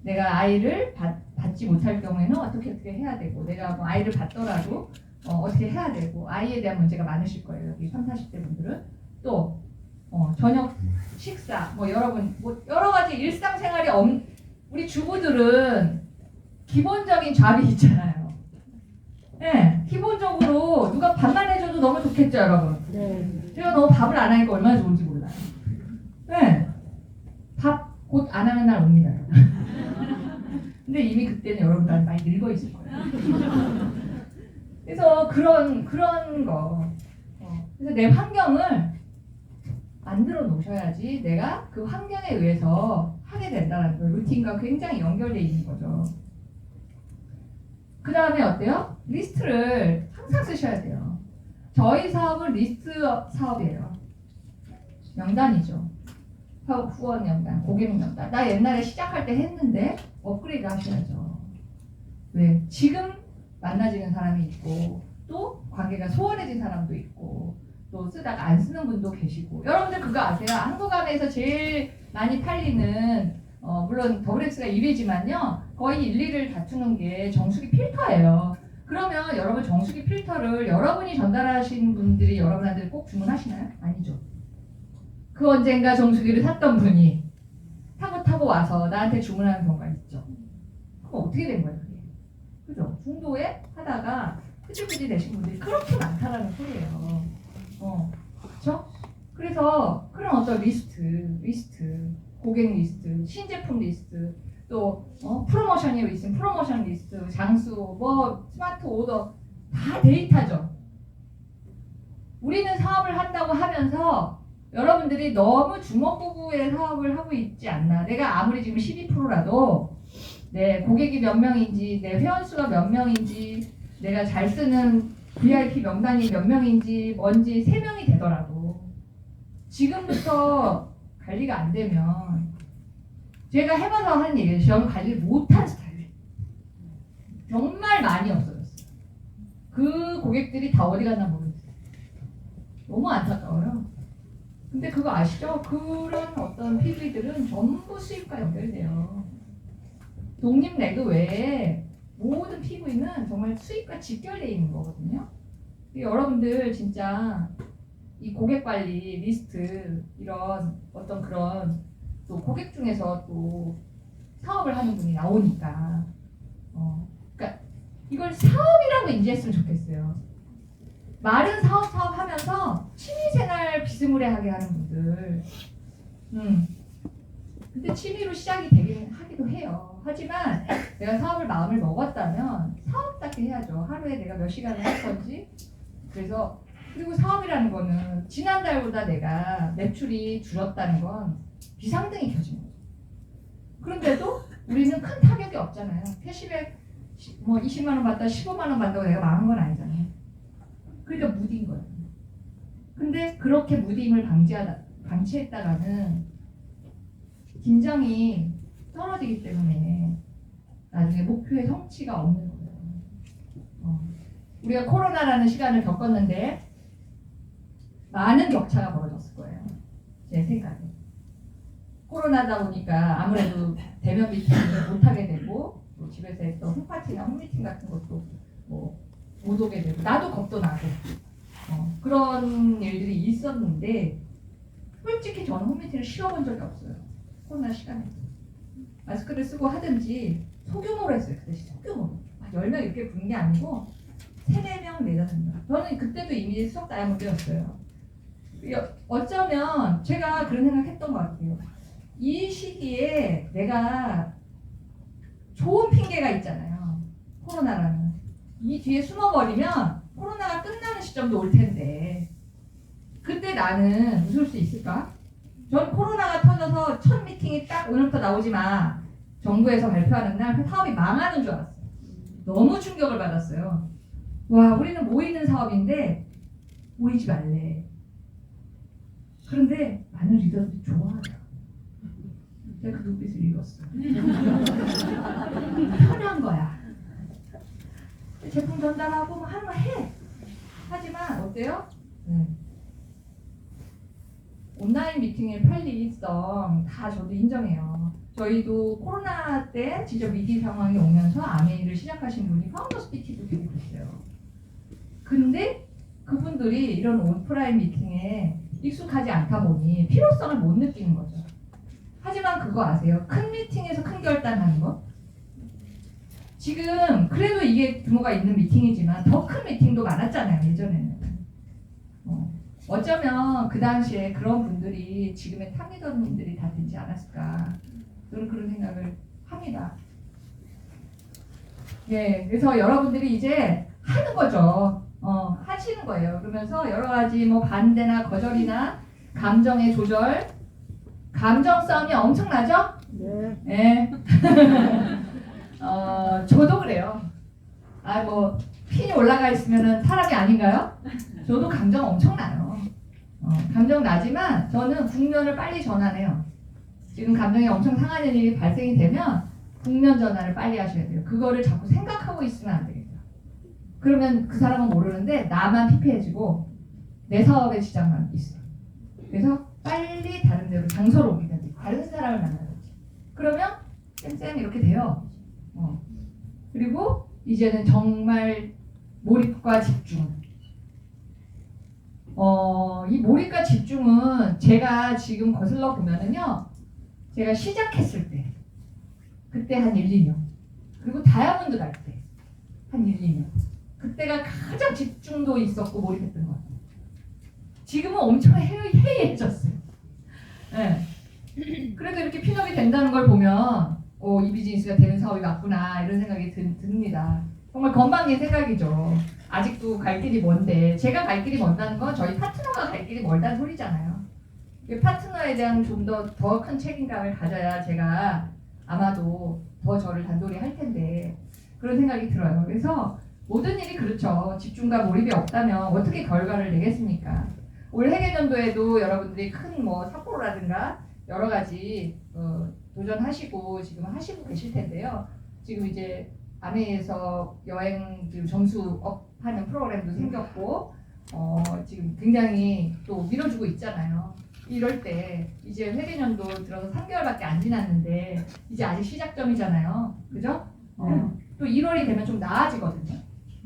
내가 아이를 받지 못할 경우에는 어떻게 해야 되고, 내가 뭐 아이를 받더라도 어떻게 해야 되고, 아이에 대한 문제가 많으실 거예요. 여기 30, 40대 분들은. 또 저녁 식사, 뭐 여러분 뭐 여러 가지 일상생활이 우리 주부들은 기본적인 잡이 있잖아요. 네, 기본적으로 누가 밥만 해줘도 너무 좋겠죠, 여러분. 네. 제가 너무 밥을 안 하니까 얼마나 좋은지 몰라요. 네, 밥 곧 안 하는 날 옵니다. 근데 이미 그때는 여러분들 많이 늙어 있을 거예요. 그래서 그런 거. 그래서 내 환경을 만들어 놓으셔야지 내가 그 환경에 의해서 하게 된다는 거예요. 루틴과 굉장히 연결되어 있는 거죠. 그 다음에 어때요? 리스트를 항상 쓰셔야 돼요. 저희 사업은 리스트 사업이에요. 명단이죠. 후원 명단, 고객 명단. 나 옛날에 시작할 때 했는데 업그레이드 하셔야죠. 왜? 지금 만나지는 사람이 있고, 또 관계가 소원해진 사람도 있고, 또 쓰다가 안 쓰는 분도 계시고. 여러분들 그거 아세요? 한국안에서 제일 많이 팔리는 물론 WX가 1위지만요, 거의 1, 2를 다투는 게 정수기 필터예요. 그러면 여러분 정수기 필터를 여러분이 전달하신 분들이 여러분한테 꼭 주문하시나요? 아니죠. 그 언젠가 정수기를 샀던 분이 타고 와서 나한테 주문하는 경우가 있죠. 그럼 어떻게 된 거예요, 그게? 그죠? 중도에 하다가 흐지부지 되신 분들이 그렇게 많다라는 소리예요. 그렇죠? 그래서 그런 어떤 리스트, 고객 리스트, 신제품 리스트, 또 프로모션이 있으면 프로모션 리스트, 장수, 뭐 스마트 오더 다 데이터죠. 우리는 사업을 한다고 하면서 여러분들이 너무 주먹구구의 사업을 하고 있지 않나. 내가 아무리 지금 12%라도 내 고객이 몇 명인지, 내 회원수가 몇 명인지, 내가 잘 쓰는 VIP 명단이 몇 명인지 뭔지 3명이 되더라도 지금부터 관리가 안 되면, 제가 해봐서 하는 얘기예요. 저는 관리를 못한 스타일이에요. 정말 많이 없어졌어요. 그 고객들이 다 어디 갔나 모르겠어요. 너무 안타까워요. 근데 그거 아시죠? 그런 어떤 PV들은 전부 수입과 연결돼요. 독립레그 외에 모든 PV는 정말 수입과 직결되어 있는 거거든요. 여러분들 진짜 이 고객 관리 리스트, 이런 어떤 그런 또 고객 중에서 또 사업을 하는 분이 나오니까 그러니까 이걸 사업이라고 인지했으면 좋겠어요. 말은 사업 하면서 취미생활 비스무리하게 하는 분들, 근데 취미로 시작이 되긴 하기도 해요. 하지만 내가 사업을 마음을 먹었다면 사업답게 해야죠. 하루에 내가 몇 시간을 할 건지. 그래서 그리고 사업이라는 거는 지난달보다 내가 매출이 줄었다는 건 비상등이 켜진 거죠. 그런데도 우리는 큰 타격이 없잖아요. 캐시백 뭐 20만 원 받다 15만 원 받다고 내가 망한 건 아니잖아요. 그러니까 무딘 거예요. 근데 그렇게 무딤을 방치했다가는 긴장이 떨어지기 때문에 나중에 목표의 성취가 없는 거예요. 우리가 코로나라는 시간을 겪었는데 많은 격차가 벌어졌을 거예요. 제 생각에. 코로나다 보니까 아무래도 대면 미팅을 못하게 되고, 또 집에서 했던 홈파티나 홈미팅 같은 것도 뭐 못 오게 되고, 나도 겁도 나고 그런 일들이 있었는데, 솔직히 저는 홈미팅을 쉬어본 적이 없어요. 코로나 시간에. 마스크를 쓰고 하든지 소규모로 했어요. 그 대신 소규모로. 10명 이렇게 부른 게 아니고 3, 4명, 4, 5명. 저는 그때도 이미 수석 다이아몬드였어요. 어쩌면 제가 그런 생각했던 것 같아요. 이 시기에 내가 좋은 핑계가 있잖아요. 코로나라는. 이 뒤에 숨어버리면 코로나가 끝나는 시점도 올 텐데 그때 나는 웃을 수 있을까? 전 코로나가 터져서 첫 미팅이 딱 오늘부터 나오지 마. 정부에서 발표하는 날 그 사업이 망하는 줄 알았어요. 너무 충격을 받았어요. 와, 우리는 모이는 사업인데 모이지 말래. 그런데 많은 리더들이 좋아해요. 제가 그 눈빛을 읽었어요. 편한 거야. 제품 전달하고 뭐 하는 거 해. 하지만 어때요? 온라인 미팅의 편리성 다 저도 인정해요. 저희도 코로나 때 진짜 위기 상황이 오면서 아메이를 시작하신 분이 파운더스 PT도 되게 됐어요. 근데 그분들이 이런 오프라인 미팅에 익숙하지 않다 보니 필요성을 못 느끼는 거죠. 하지만 그거 아세요? 큰 미팅에서 큰 결단하는 거? 지금 그래도 이게 규모가 있는 미팅이지만 더 큰 미팅도 많았잖아요. 예전에는. 어쩌면 그 당시에 그런 분들이 지금의 탑리더님들이 다 되지 않았을까. 저는 그런 생각을 합니다. 예, 그래서 여러분들이 이제 하는 거죠. 하시는 거예요. 그러면서 여러 가지 뭐 반대나 거절이나 감정의 조절, 감정 싸움이 엄청나죠? 네. 예. 저도 그래요. 뭐 핀이 올라가 있으면은 사람이 아닌가요? 저도 감정 엄청나요. 감정 나지만 저는 국면을 빨리 전환해요. 지금 감정이 엄청 상하는 일이 발생이 되면 국면 전환을 빨리 하셔야 돼요. 그거를 자꾸 생각하고 있으면 안 되겠다. 그러면 그 사람은 모르는데 나만 피폐해지고 내 사업에 지장만 있어. 그래서 빨리 다른 데로 장소를 옮기든지 다른 사람을 만나든지. 그러면 쌤 이렇게 돼요. 그리고 이제는 정말 몰입과 집중. 이 몰입과 집중은 제가 지금 거슬러 보면은요, 제가 시작했을 때, 그때 한 1, 2년, 그리고 다이아몬드 갈 때, 한 1, 2년, 그때가 가장 집중도 있었고 몰입했던 것 같아요. 지금은 엄청 해이해졌어요. 네. 그래도 이렇게 핀업이 된다는 걸 보면, 이 비즈니스가 되는 사업이 맞구나, 이런 생각이 듭니다. 정말 건방진 생각이죠. 아직도 갈 길이 먼데 제가 갈 길이 멀다는 건 저희 파트너가 갈 길이 멀다는 소리잖아요. 파트너에 대한 좀 더 큰 책임감을 가져야 제가 아마도 더 저를 단돌이 할 텐데 그런 생각이 들어요. 그래서 모든 일이 그렇죠. 집중과 몰입이 없다면 어떻게 결과를 내겠습니까? 올 해계년도에도 여러분들이 큰 뭐 삿포로라든가 여러 가지 도전하시고 지금 하시고 계실 텐데요. 지금 이제 아메이에서 여행 점수업 하는 프로그램도 생겼고 지금 굉장히 또 밀어주고 있잖아요. 이럴 때 이제 회계년도 들어서 3개월밖에 안 지났는데 이제 아직 시작점이잖아요. 그죠? 또 1월이 되면 좀 나아지거든요.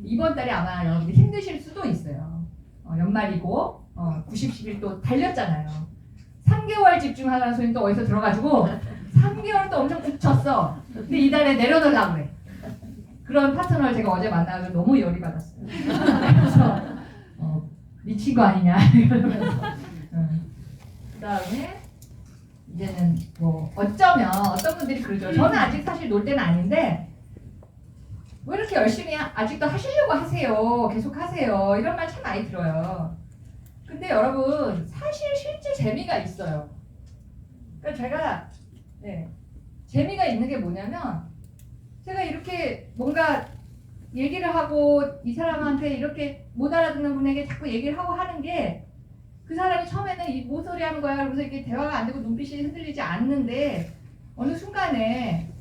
이번 달에 아마 여러분들 힘드실 수도 있어요. 연말이고 90, 11 또 달렸잖아요. 3개월 집중하라는 소리는 또 어디서 들어가지고 3개월 또 엄청 붙였어. 근데 이달에 내려놓으려고 그래. 그런 파트너를 제가 어제 만나서 너무 열이 받았어요. 그래서 미친 거 아니냐 이러면서 그다음에 이제는 뭐 어쩌면 어떤 분들이 그러죠. 저는 아직 사실 놀 때는 아닌데 왜 이렇게 열심히 아직도 하시려고 하세요. 계속 하세요. 이런 말 참 많이 들어요. 근데 여러분 사실 실제 재미가 있어요. 그러니까 제가 재미가 있는 게 뭐냐면 제가 이렇게 뭔가 얘기를 하고 이 사람한테 이렇게 못 알아듣는 분에게 자꾸 얘기를 하고 하는 게 그 사람이 처음에는 이 뭐 소리 하는 거야 그러면서 이렇게 대화가 안 되고 눈빛이 흔들리지 않는데 어느 순간에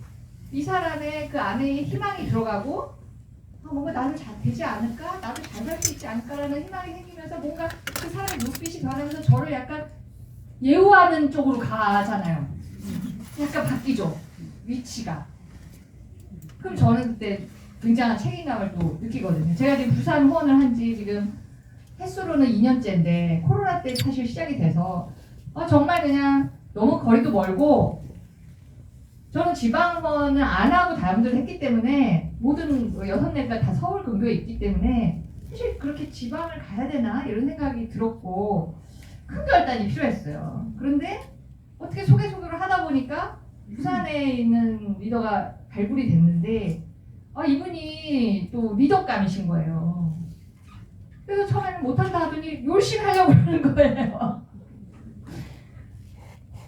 이 사람의 그 안에 희망이 들어가고 뭔가 나도 잘 되지 않을까? 나도 잘 살 수 있지 않을까라는 희망이 생기면서 뭔가 그 사람의 눈빛이 변하면서 저를 약간 예우하는 쪽으로 가잖아요. 약간 바뀌죠. 위치가. 그럼 저는 그때 굉장한 책임감을 또 느끼거든요. 제가 지금 부산 후원을 한 지 지금 횟수로는 2년째인데 코로나 때 사실 시작이 돼서 정말 그냥 너무 거리도 멀고 저는 지방선을 안 하고 다른들 했기 때문에 모든 6내가 다 서울 근교에 있기 때문에 사실 그렇게 지방을 가야 되나 이런 생각이 들었고 큰 결단이 필요했어요. 그런데 어떻게 소개소개를 하다 보니까 부산에 있는 리더가 발굴이 됐는데 이분이 또 리더감이신 거예요. 그래서 처음에는 못한다 하더니 열심히 하려고 그러는 거예요.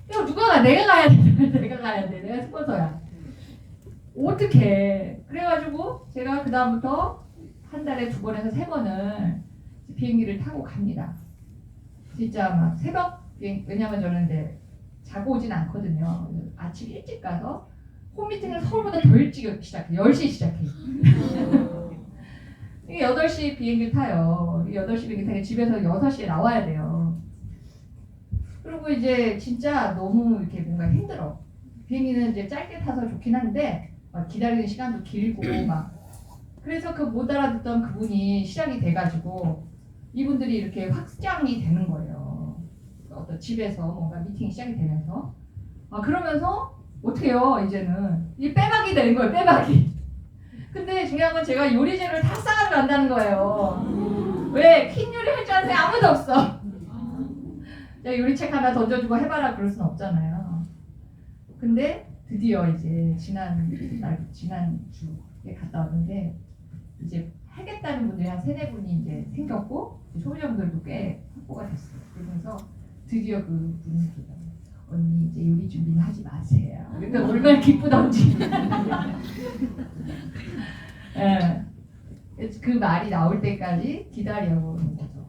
이거 누가 가? 내가 가야 돼. 내가 가야 돼. 내가 스폰서야. 어떻게? 그래가지고 제가 그 다음부터 한 달에 2번에서 3번을 비행기를 타고 갑니다. 진짜 막 새벽 비행, 왜냐면 저는 이제 자고 오진 않거든요. 아침 일찍 가서 홈미팅을 서울보다 더 일찍 시작해. 10시 시작해. 이게 8시 비행기를 타요. 8시 비행기 타게 집에서 6시에 나와야 돼요. 그리고 이제 진짜 너무 이렇게 뭔가 힘들어. 비행기는 이제 짧게 타서 좋긴 한데 막 기다리는 시간도 길고 막 그래서 그 못 알아듣던 그분이 시작이 돼가지고 이분들이 이렇게 확장이 되는 거예요. 어떤 집에서 뭔가 미팅이 시작이 되면서 그러면서 어떻게 해요 이제는 이 빼박이 되는 거예요. 빼박이. 근데 중요한 건 제가 요리재료를 다 싸가지고 간다는 거예요. 왜? 퀸 요리 할 줄 아는 사람이 아무도 없어. 내가 요리책 하나 던져주고 해봐라 그럴 순 없잖아요. 근데 드디어 이제 지난 주에 갔다 왔는데 이제 하겠다는 분들이 한 3-4분이 이제 생겼고 소비자분들도 꽤 확보가 됐어요. 그러면서 드디어 그 분이 언니 이제 요리 준비는 하지 마세요. 그러니까 얼마나 기쁘던지. 예. 그 말이 나올 때까지 기다려보는 거죠.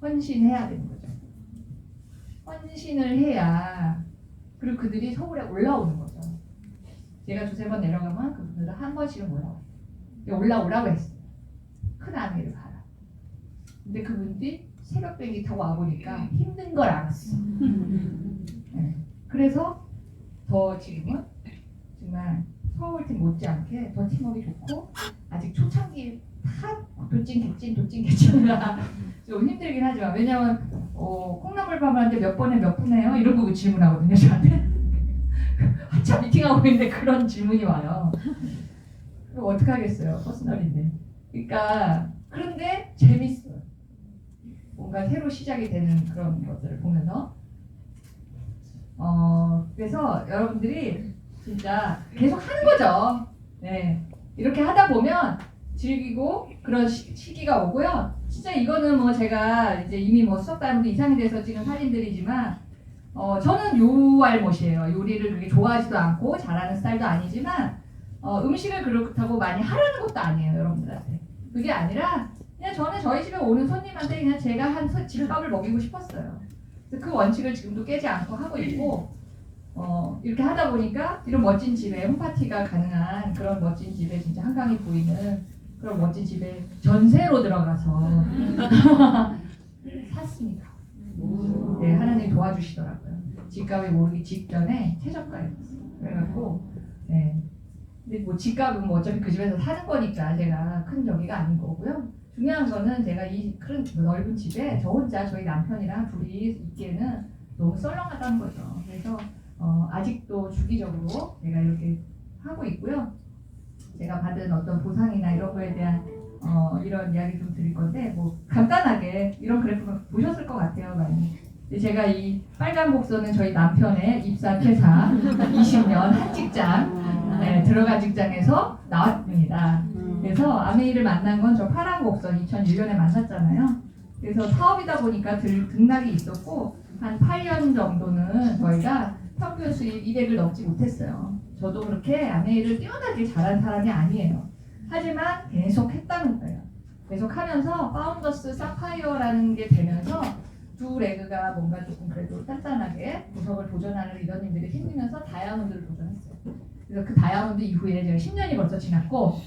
헌신해야 되는 거죠. 헌신을 해야 그리고 그들이 서울에 올라오는 거죠. 제가 2-3번 내려가면 그분들은 한 번씩은 올라오라고 했어요. 큰 아미를 가라. 근데 그분들이 새벽 비행기 타고 와보니까 힘든 걸 알았어. 네. 그래서 더 지금은 정말 서울팀 못지않게 더 팀워크 좋고 아직 초창기 다 도찐개찐이라 좀 힘들긴 하지만 왜냐면 콩나물밥을 하는데 몇 번에 몇 분 해요? 이런 거 질문하거든요 저한테. 한참 미팅하고 있는데 그런 질문이 와요. 그럼 어떻게 하겠어요? 퍼스널인데. 그러니까 그런데 재밌어요. 뭔가 새로 시작이 되는 그런 것들을 보면서 그래서 여러분들이 진짜 계속 하는 거죠. 네. 이렇게 하다 보면 즐기고 그런 시기가 오고요. 진짜 이거는 뭐 제가 이제 이미 뭐 수업 다니면서 이상이 돼서 찍은 사진들이지만 저는 요알못이에요. 요리를 그렇게 좋아하지도 않고 잘하는 스타일도 아니지만 음식을 그렇다고 많이 하라는 것도 아니에요. 여러분들한테. 그게 아니라 그냥 저는 저희 집에 오는 손님한테 그냥 제가 한 집밥을 먹이고 싶었어요. 그 원칙을 지금도 깨지 않고 하고 있고 이렇게 하다 보니까 이런 멋진 집에 홈파티가 가능한 그런 멋진 집에 진짜 한강이 보이는 그런 멋진 집에 전세로 들어가서 샀습니다. 네, 하나님 도와주시더라고요. 집값이 오르기 직전에 최저가에 샀어요. 그래갖고 네. 근데 뭐 집값은 뭐 어차피 그 집에서 사는 거니까 제가 큰 저기가 아닌 거고요. 중요한 거는 제가 이 큰 넓은 집에 저 혼자 저희 남편이랑 둘이 있기에는 너무 썰렁하다는 거죠. 그래서 아직도 주기적으로 제가 이렇게 하고 있고요. 제가 받은 어떤 보상이나 이런 거에 대한 이런 이야기 좀 드릴 건데 뭐 간단하게 이런 그래프를 보셨을 것 같아요 많이. 제가 이 빨간 곡선은 저희 남편의 입사 퇴사 20년 한 직장 들어간 직장에서 나왔습니다. 그래서 아메이를 만난 건 저 파란 곡선 2001년에 만났잖아요. 그래서 사업이다 보니까 등락이 있었고 한 8년 정도는 저희가 평균 수입 200을 넘지 못했어요. 저도 그렇게 아메이를 뛰어나게 잘한 사람이 아니에요. 하지만 계속 했다는 거예요. 계속 하면서 파운더스 사파이어라는 게 되면서 두 레그가 뭔가 조금 그래도 단단하게 구석을 도전하는 리더님들이 생기면서 다이아몬드를 도전했어요. 그래서 그 다이아몬드 이후에 제가 10년이 벌써 지났고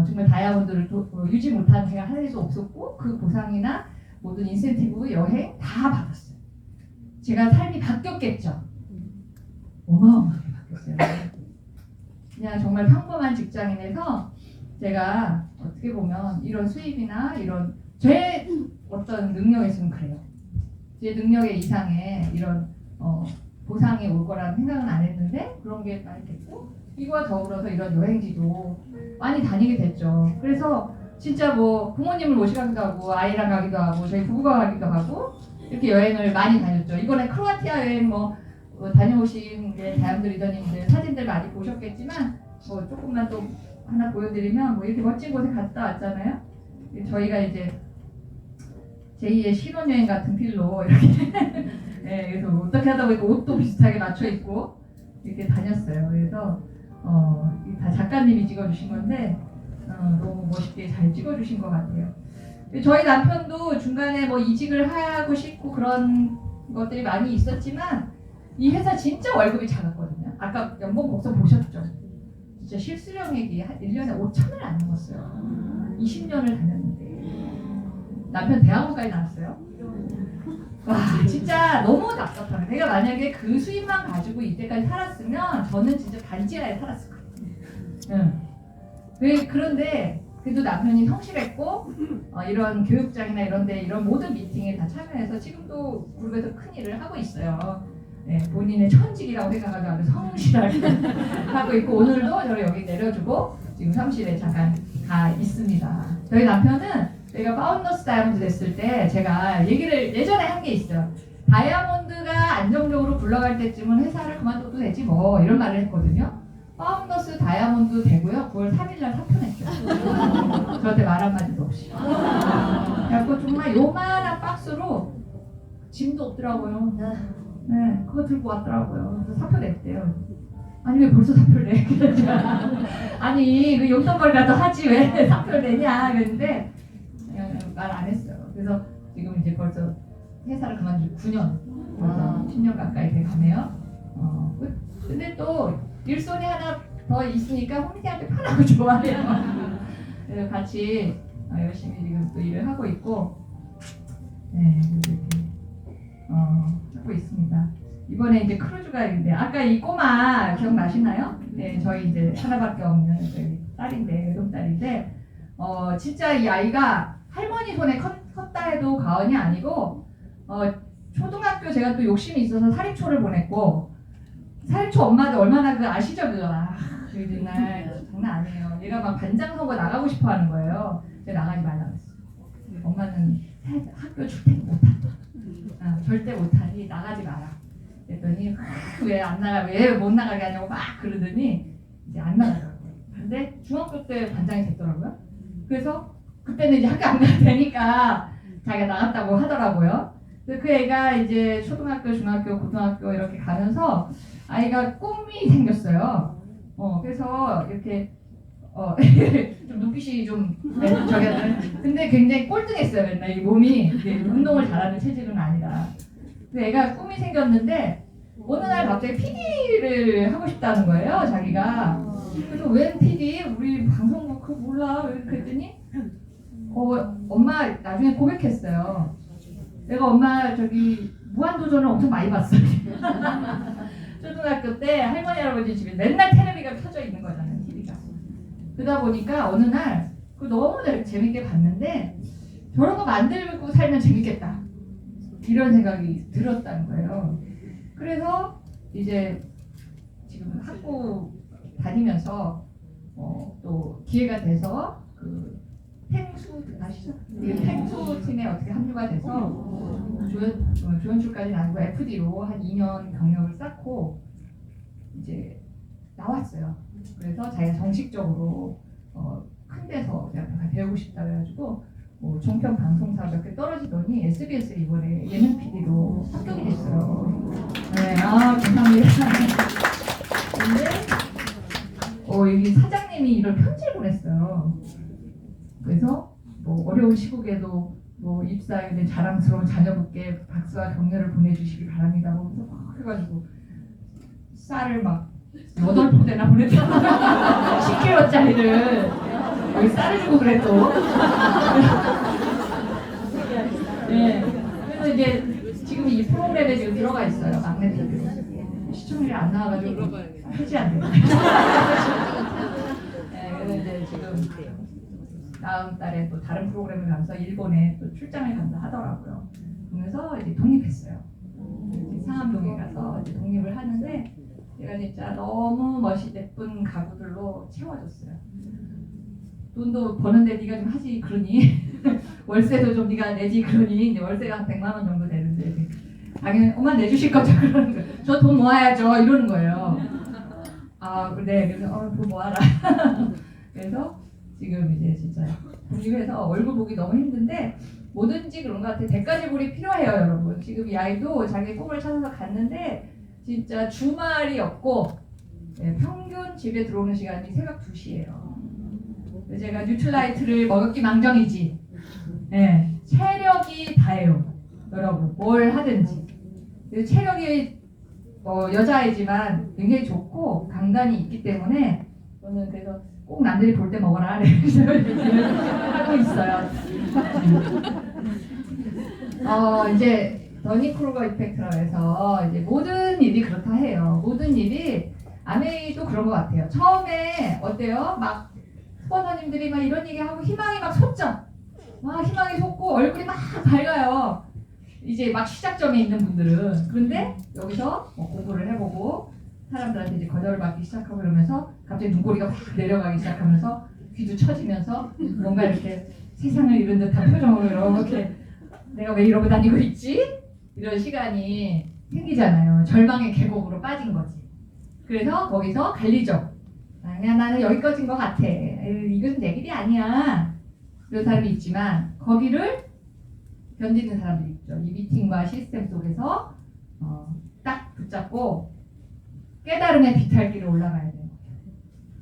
정말 다이아몬드를 유지 못한 제가 할 일도 없었고 그 보상이나 모든 인센티브 여행 다 받았어요. 제가 삶이 바뀌었겠죠. 어마어마하게 바뀌었어요. 그냥 정말 평범한 직장인에서 제가 어떻게 보면 이런 수입이나 이런 제 어떤 능력에 있으면 그래요. 제 능력의 이상의 이런 보상이 올 거라는 생각은 안 했는데 그런 게 많이 됐고 이거와 더불어서 이런 여행지도 많이 다니게 됐죠. 그래서 진짜 뭐 부모님을 모시기도 하고 아이랑 가기도 하고 저희 부부가 가기도 하고 이렇게 여행을 많이 다녔죠. 이번에 크로아티아 여행 뭐 다녀오신 대한민국 리더님들 사진들 많이 보셨겠지만 뭐 조금만 또 하나 보여드리면 뭐 이렇게 멋진 곳에 갔다 왔잖아요. 저희가 이제 제2의 신혼여행 같은 필로 이렇게 네, 그래서 어떻게 하다 보니까 옷도 비슷하게 맞춰 입고 이렇게 다녔어요. 그래서 다 작가님이 찍어주신 건데 너무 멋있게 잘 찍어주신 것 같아요. 저희 남편도 중간에 뭐 이직을 하고 싶고 그런 것들이 많이 있었지만 이 회사 진짜 월급이 작았거든요. 아까 연봉 복서 보셨죠? 진짜 실수령액이 한 1년에 5천을 안 넘었어요. 20년을 다녔는데 남편 대학원까지 나왔어요. 와 진짜 너무 답답하네. 내가 만약에 그 수입만 가지고 이때까지 살았으면 저는 진짜 반지하에 살았을 거예요. 응. 그런데 그래도 남편이 성실했고 이런 교육장이나 이런데 이런 모든 미팅에 다 참여해서 지금도 그룹에서 큰 일을 하고 있어요. 네, 본인의 천직이라고 생각하지 않고 성실하게 하고 있고 오늘도 저를 여기 내려주고 지금 사무실에 잠깐 가 있습니다. 저희 남편은 내가 파운더스 다이아몬드 됐을 때 제가 얘기를 예전에 한 게 있어요. 다이아몬드가 안정적으로 굴러갈 때쯤은 회사를 그만둬도 되지 뭐 이런 말을 했거든요. 파운더스 다이아몬드 되고요. 9월 3일날 사표 냈죠. 저한테 말 한마디도 없이. 그래갖고 정말 요만한 박스로 짐도 없더라고요. 네, 그거 들고 왔더라고요. 그래서 사표 냈대요. 아니 왜 벌써 사표를 내? 아니 그 용돈벌이라도 하지 왜 사표를 내냐 그랬는데 말 안 했어요. 그래서 지금 이제 벌써 회사를 그만두고 9년, 벌써 10년 가까이 돼가네요. 근데 또 일손이 하나 더 있으니까 홈리한테 편하고 좋아해요. 그래서 같이 열심히 지금 또 일을 하고 있고, 네 이렇게 하고 있습니다. 이번에 이제 크루즈가 있는데 아까 이 꼬마 기억나시나요? 네, 저희 이제 하나밖에 없는 저희 딸인데 외동딸인데 진짜 이 아이가 할머니 손에 컸다 해도 과언이 아니고 초등학교 제가 또 욕심이 있어서 사립초를 보냈고 사립초 엄마들 얼마나 그 아시죠 그거 저희 옛날 장난 아니에요. 얘가 막 반장 선거 나가고 싶어 하는 거예요. 제가 나가지 말라고 했어요. 엄마는 학교 출퇴근 못한다. 절대 못하니 나가지 마라. 그랬더니 왜 안 나가 왜 못 나가게 하냐고 막 그러더니 이제 안 나가더라고요. 근데 중학교 때 반장이 됐더라고요. 그래서 그때는 이제 학교 안 가도 되니까 자기가 나갔다고 하더라고요. 그 애가 이제 초등학교, 중학교, 고등학교 이렇게 가면서 아이가 꿈이 생겼어요. 그래서 이렇게 좀 눈빛이 좀 저기 근데 굉장히 꼴등했어요. 맨날 이 몸이 운동을 잘하는 체질은 아니라. 근데 애가 꿈이 생겼는데 어느 날 갑자기 PD를 하고 싶다는 거예요. 자기가. 그래서 웬 PD? 우리 방송국 그거 몰라. 그랬더니 엄마 나중에 고백했어요. 내가 엄마 저기 무한도전을 엄청 많이 봤어요. 초등학교 때 할머니 할아버지 집에 맨날 텔레비가 켜져 있는 거잖아요. TV가. 그러다 보니까 어느 날 그거 너무 재밌게 봤는데 저런 거 만들고 살면 재밌겠다. 이런 생각이 들었다는 거예요. 그래서 이제 지금 학부 다니면서 또 기회가 돼서 그 탱수 아시죠? 탱수 팀에 어떻게 합류가 돼서 조연출까지는 아니고 FD로 한 2년 경력을 쌓고 이제 나왔어요. 그래서 자기가 정식적으로 큰 데서 배우고 싶다 그래가지고 종편 방송사 몇 개 떨어지더니 SBS에 이번에 예능 PD로 합격이 됐어요. 네, 감사합니다. 근데 여기 사장님이 이런 편지를 보냈어요. 그래서 어려운 시국에도 입사에 된 자랑스러운 자녀분께 박수와 격려를 보내주시기 바랍니다. 그래서 막 해가지고 쌀을 막 8포대나 보냈다. 10kg짜리를 여기 쌀을 주고 그래 또. 네. 그래서 이제 지금 이 프로그램에 지금 들어가 있어요. 막내 TV. 시청률이 안 나와가지고 하지 않네요. 네, 그래서 이제 지금 다음 달에 또 다른 프로그램을 가면서 일본에 또 출장을 간다 하더라고요. 그래서 이제 독립했어요. 상암동에 가서 이제 독립을 하는데 제가 진짜 너무 예쁜 가구들로 채워줬어요. 돈도 버는데 네가 좀 하지 그러니 월세도 좀 네가 내지 그러니 이제 월세가 한 100만 원 정도 되는데 당연히 엄마 내주실 거죠 그러는 거예요. 저 돈 모아야죠 이러는 거예요. 아 그래 그래서 돈 모아라. 그래서 지금 이제 진짜 독립해서 얼굴 보기 너무 힘든데 뭐든지 그런 것 같아요. 대가지불이 필요해요 여러분. 지금 이 아이도 자기 꿈을 찾아서 갔는데 진짜 주말이 없고 평균 집에 들어오는 시간이 새벽 2시예요. 제가 뉴트라이트를 먹었기 망정이지. 체력이 다예요. 여러분 뭘 하든지. 체력이 여자이지만 굉장히 좋고 강단이 있기 때문에 저는 그래서 꼭 남들이 볼 때 먹어라 그래서 하고 있어요. 이제 더니-크루거 이펙트라고 해서 이제 모든 일이 그렇다 해요. 모든 일이 아메이도 그런 것 같아요. 처음에 어때요? 막 스폰서님들이 막 이런 얘기하고 희망이 막 솟죠. 막 희망이 솟고 얼굴이 막 밝아요. 이제 막 시작점에 있는 분들은. 그런데 여기서 공부를 해보고 사람들한테 이제 거절을 받기 시작하고 그러면서 갑자기 눈꼬리가 확 내려가기 시작하면서 귀도 처지면서 뭔가 이렇게 세상을 잃은 듯한 표정으로 이렇게 내가 왜 이러고 다니고 있지? 이런 시간이 생기잖아요. 절망의 계곡으로 빠진 거지. 그래서 거기서 갈리죠. 그냥 나는 여기까지인 것 같아. 이건 내 길이 아니야. 이런 사람이 있지만 거기를 견디는 사람들이 있죠. 이 미팅과 시스템 속에서 딱 붙잡고 깨달음의 비탈길을 올라가야 돼요.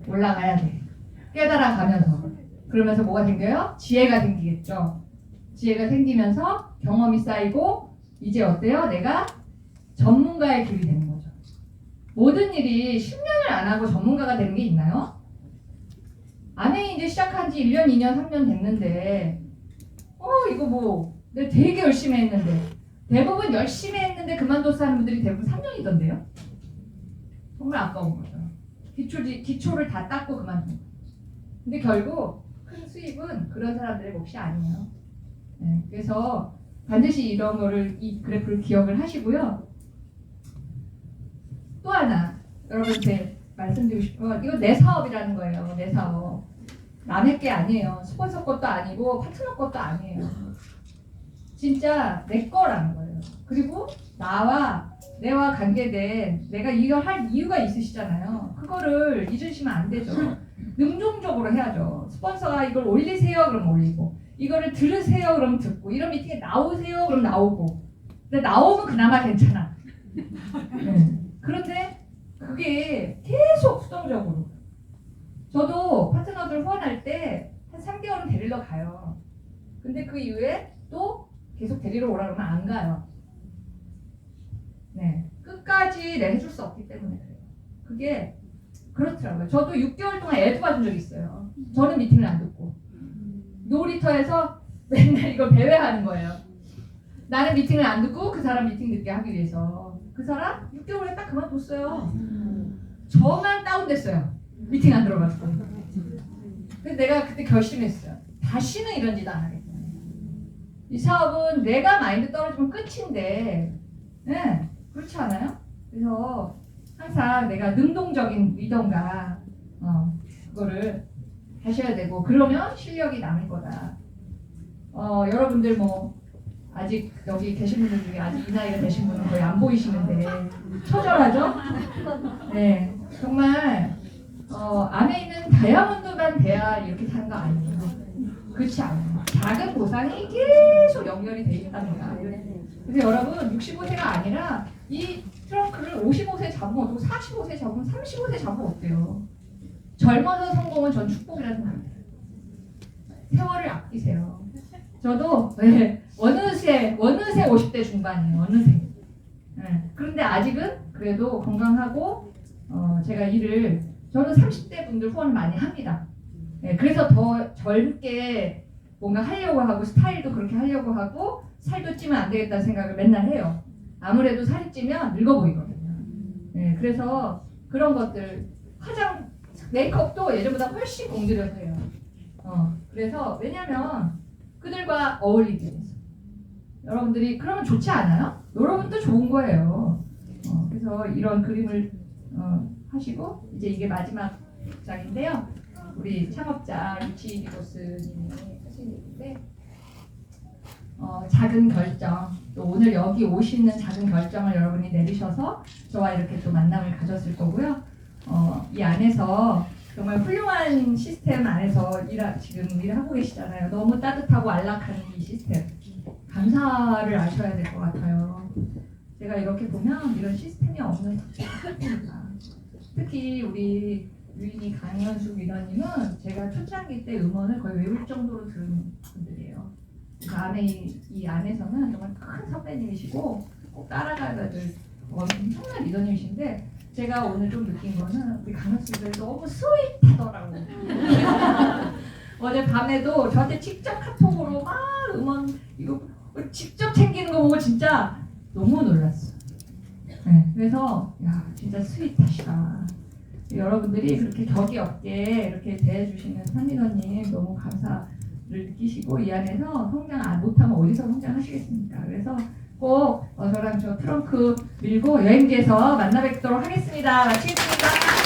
올라가야 돼. 깨달아가면서. 그러면서 뭐가 생겨요? 지혜가 생기겠죠. 지혜가 생기면서 경험이 쌓이고 이제 어때요? 내가 전문가의 길이 되는 거죠. 모든 일이 10년을 안 하고 전문가가 되는 게 있나요? 아메이 이제 시작한 지 1년, 2년, 3년 됐는데 이거 뭐 내가 되게 열심히 했는데 대부분 열심히 했는데 그만뒀다는 분들이 대부분 3년이던데요. 정말 아까운 거죠. 기초를 다 닦고 그만둔 거죠. 근데 결국 큰 수입은 그런 사람들의 몫이 아니에요. 그래서 반드시 이런 거를 이 그래프를 기억을 하시고요. 또 하나 여러분한테 말씀드리고 싶은 건 이건 내 사업이라는 거예요. 내 사업. 남의 게 아니에요. 스폰서 것도 아니고 파트너 것도 아니에요. 진짜 내 거라는 거예요. 그리고 내와 관계된 내가 이걸 할 이유가 있으시잖아요. 그거를 잊으시면 안 되죠. 능동적으로 해야죠. 스폰서가 이걸 올리세요 그럼 올리고 이거를 들으세요 그럼 듣고 이런 미팅에 나오세요 그럼 나오고 근데 나오면 그나마 괜찮아. 그런데 그게 계속 수동적으로 저도 파트너들 후원할 때 한 3개월은 데리러 가요. 근데 그 이후에 또 계속 데리러 오라 그러면 안 가요. 끝까지 해줄 수 없기 때문에 그래요. 그게 그렇더라고요. 저도 6개월 동안 애 도와준 적이 있어요. 저는 미팅을 안 듣고 놀이터에서 맨날 이걸 배회하는 거예요. 나는 미팅을 안 듣고 그 사람 미팅 듣게 하기 위해서. 그 사람 6개월에 딱 그만뒀어요. 저만 다운됐어요. 미팅 안 들어가지고. 그래서 내가 그때 결심했어요. 다시는 이런 짓 안 하겠다. 이 사업은 내가 마인드 떨어지면 끝인데 그렇지 않아요? 그래서 항상 내가 능동적인 리더인가 그거를 하셔야 되고 그러면 실력이 남을 거다. 여러분들 뭐 아직 여기 계신 분들 중에 아직 이 나이가 되신 분은 거의 안 보이시는데 처절하죠? 정말 안에 있는 다이아몬드만 돼야 이렇게 사는 거 아니에요. 그렇지 않아요. 작은 보상이 계속 연결이 돼 있답니다. 그래서 여러분 65세가 아니라 이 트렁크를 55세 잡으면 어떻고 45세 잡으면 35세 잡으면 어때요? 젊어서 성공은 전 축복이라는 생각합니다. 세월을 아끼세요. 저도 어느새 50대 중반이에요. 어느새. 그런데 아직은 그래도 건강하고 제가 저는 30대 분들 후원을 많이 합니다. 그래서 더 젊게 뭔가 하려고 하고 스타일도 그렇게 하려고 하고 살도 찌면 안 되겠다는 생각을 맨날 해요. 아무래도 살이 찌면 늙어 보이거든요. 그래서 그런 것들 화장 메이크업도 예전보다 훨씬 공들여서 해요. 그래서 왜냐면 그들과 어울리기 위해서. 여러분들이 그러면 좋지 않아요? 여러분도 좋은 거예요. 그래서 이런 그림을 하시고 이제 이게 마지막 장인데요. 우리 창업자 유치비고스님이 하신 얘기인데 작은 결정, 또 오늘 여기 오시는 작은 결정을 여러분이 내리셔서 저와 이렇게 또 만남을 가졌을 거고요. 이 안에서 정말 훌륭한 시스템 안에서 지금 일하고 계시잖아요. 너무 따뜻하고 안락한 이 시스템. 감사를 아셔야 될 것 같아요. 제가 이렇게 보면 이런 시스템이 없는 학교입니다. 특히 우리 유인이 강현숙 위원님은 제가 초창기 때 음원을 거의 외울 정도로 들은 분들이에요. 그 안에 이 안에서는 정말 큰 선배님이시고 꼭 따라가야 될 엄청난 리더님이신데 제가 오늘 좀 느낀 거는 우리 강현숙이 너무 스윗하더라고. 어제 밤에도 저한테 직접 카톡으로 막 음원 이거 직접 챙기는 거 보고 진짜 너무 놀랐어. 네, 그래서 야 진짜 스윗하시다. 여러분들이 그렇게 격이 없게 이렇게 대해주시는 한리더님 너무 감사를 느끼시고 이 안에서 성장 못하면 어디서 성장하시겠습니까? 그래서 꼭 저랑 저 트렁크 밀고 여행지에서 만나 뵙도록 하겠습니다. 마치겠습니다.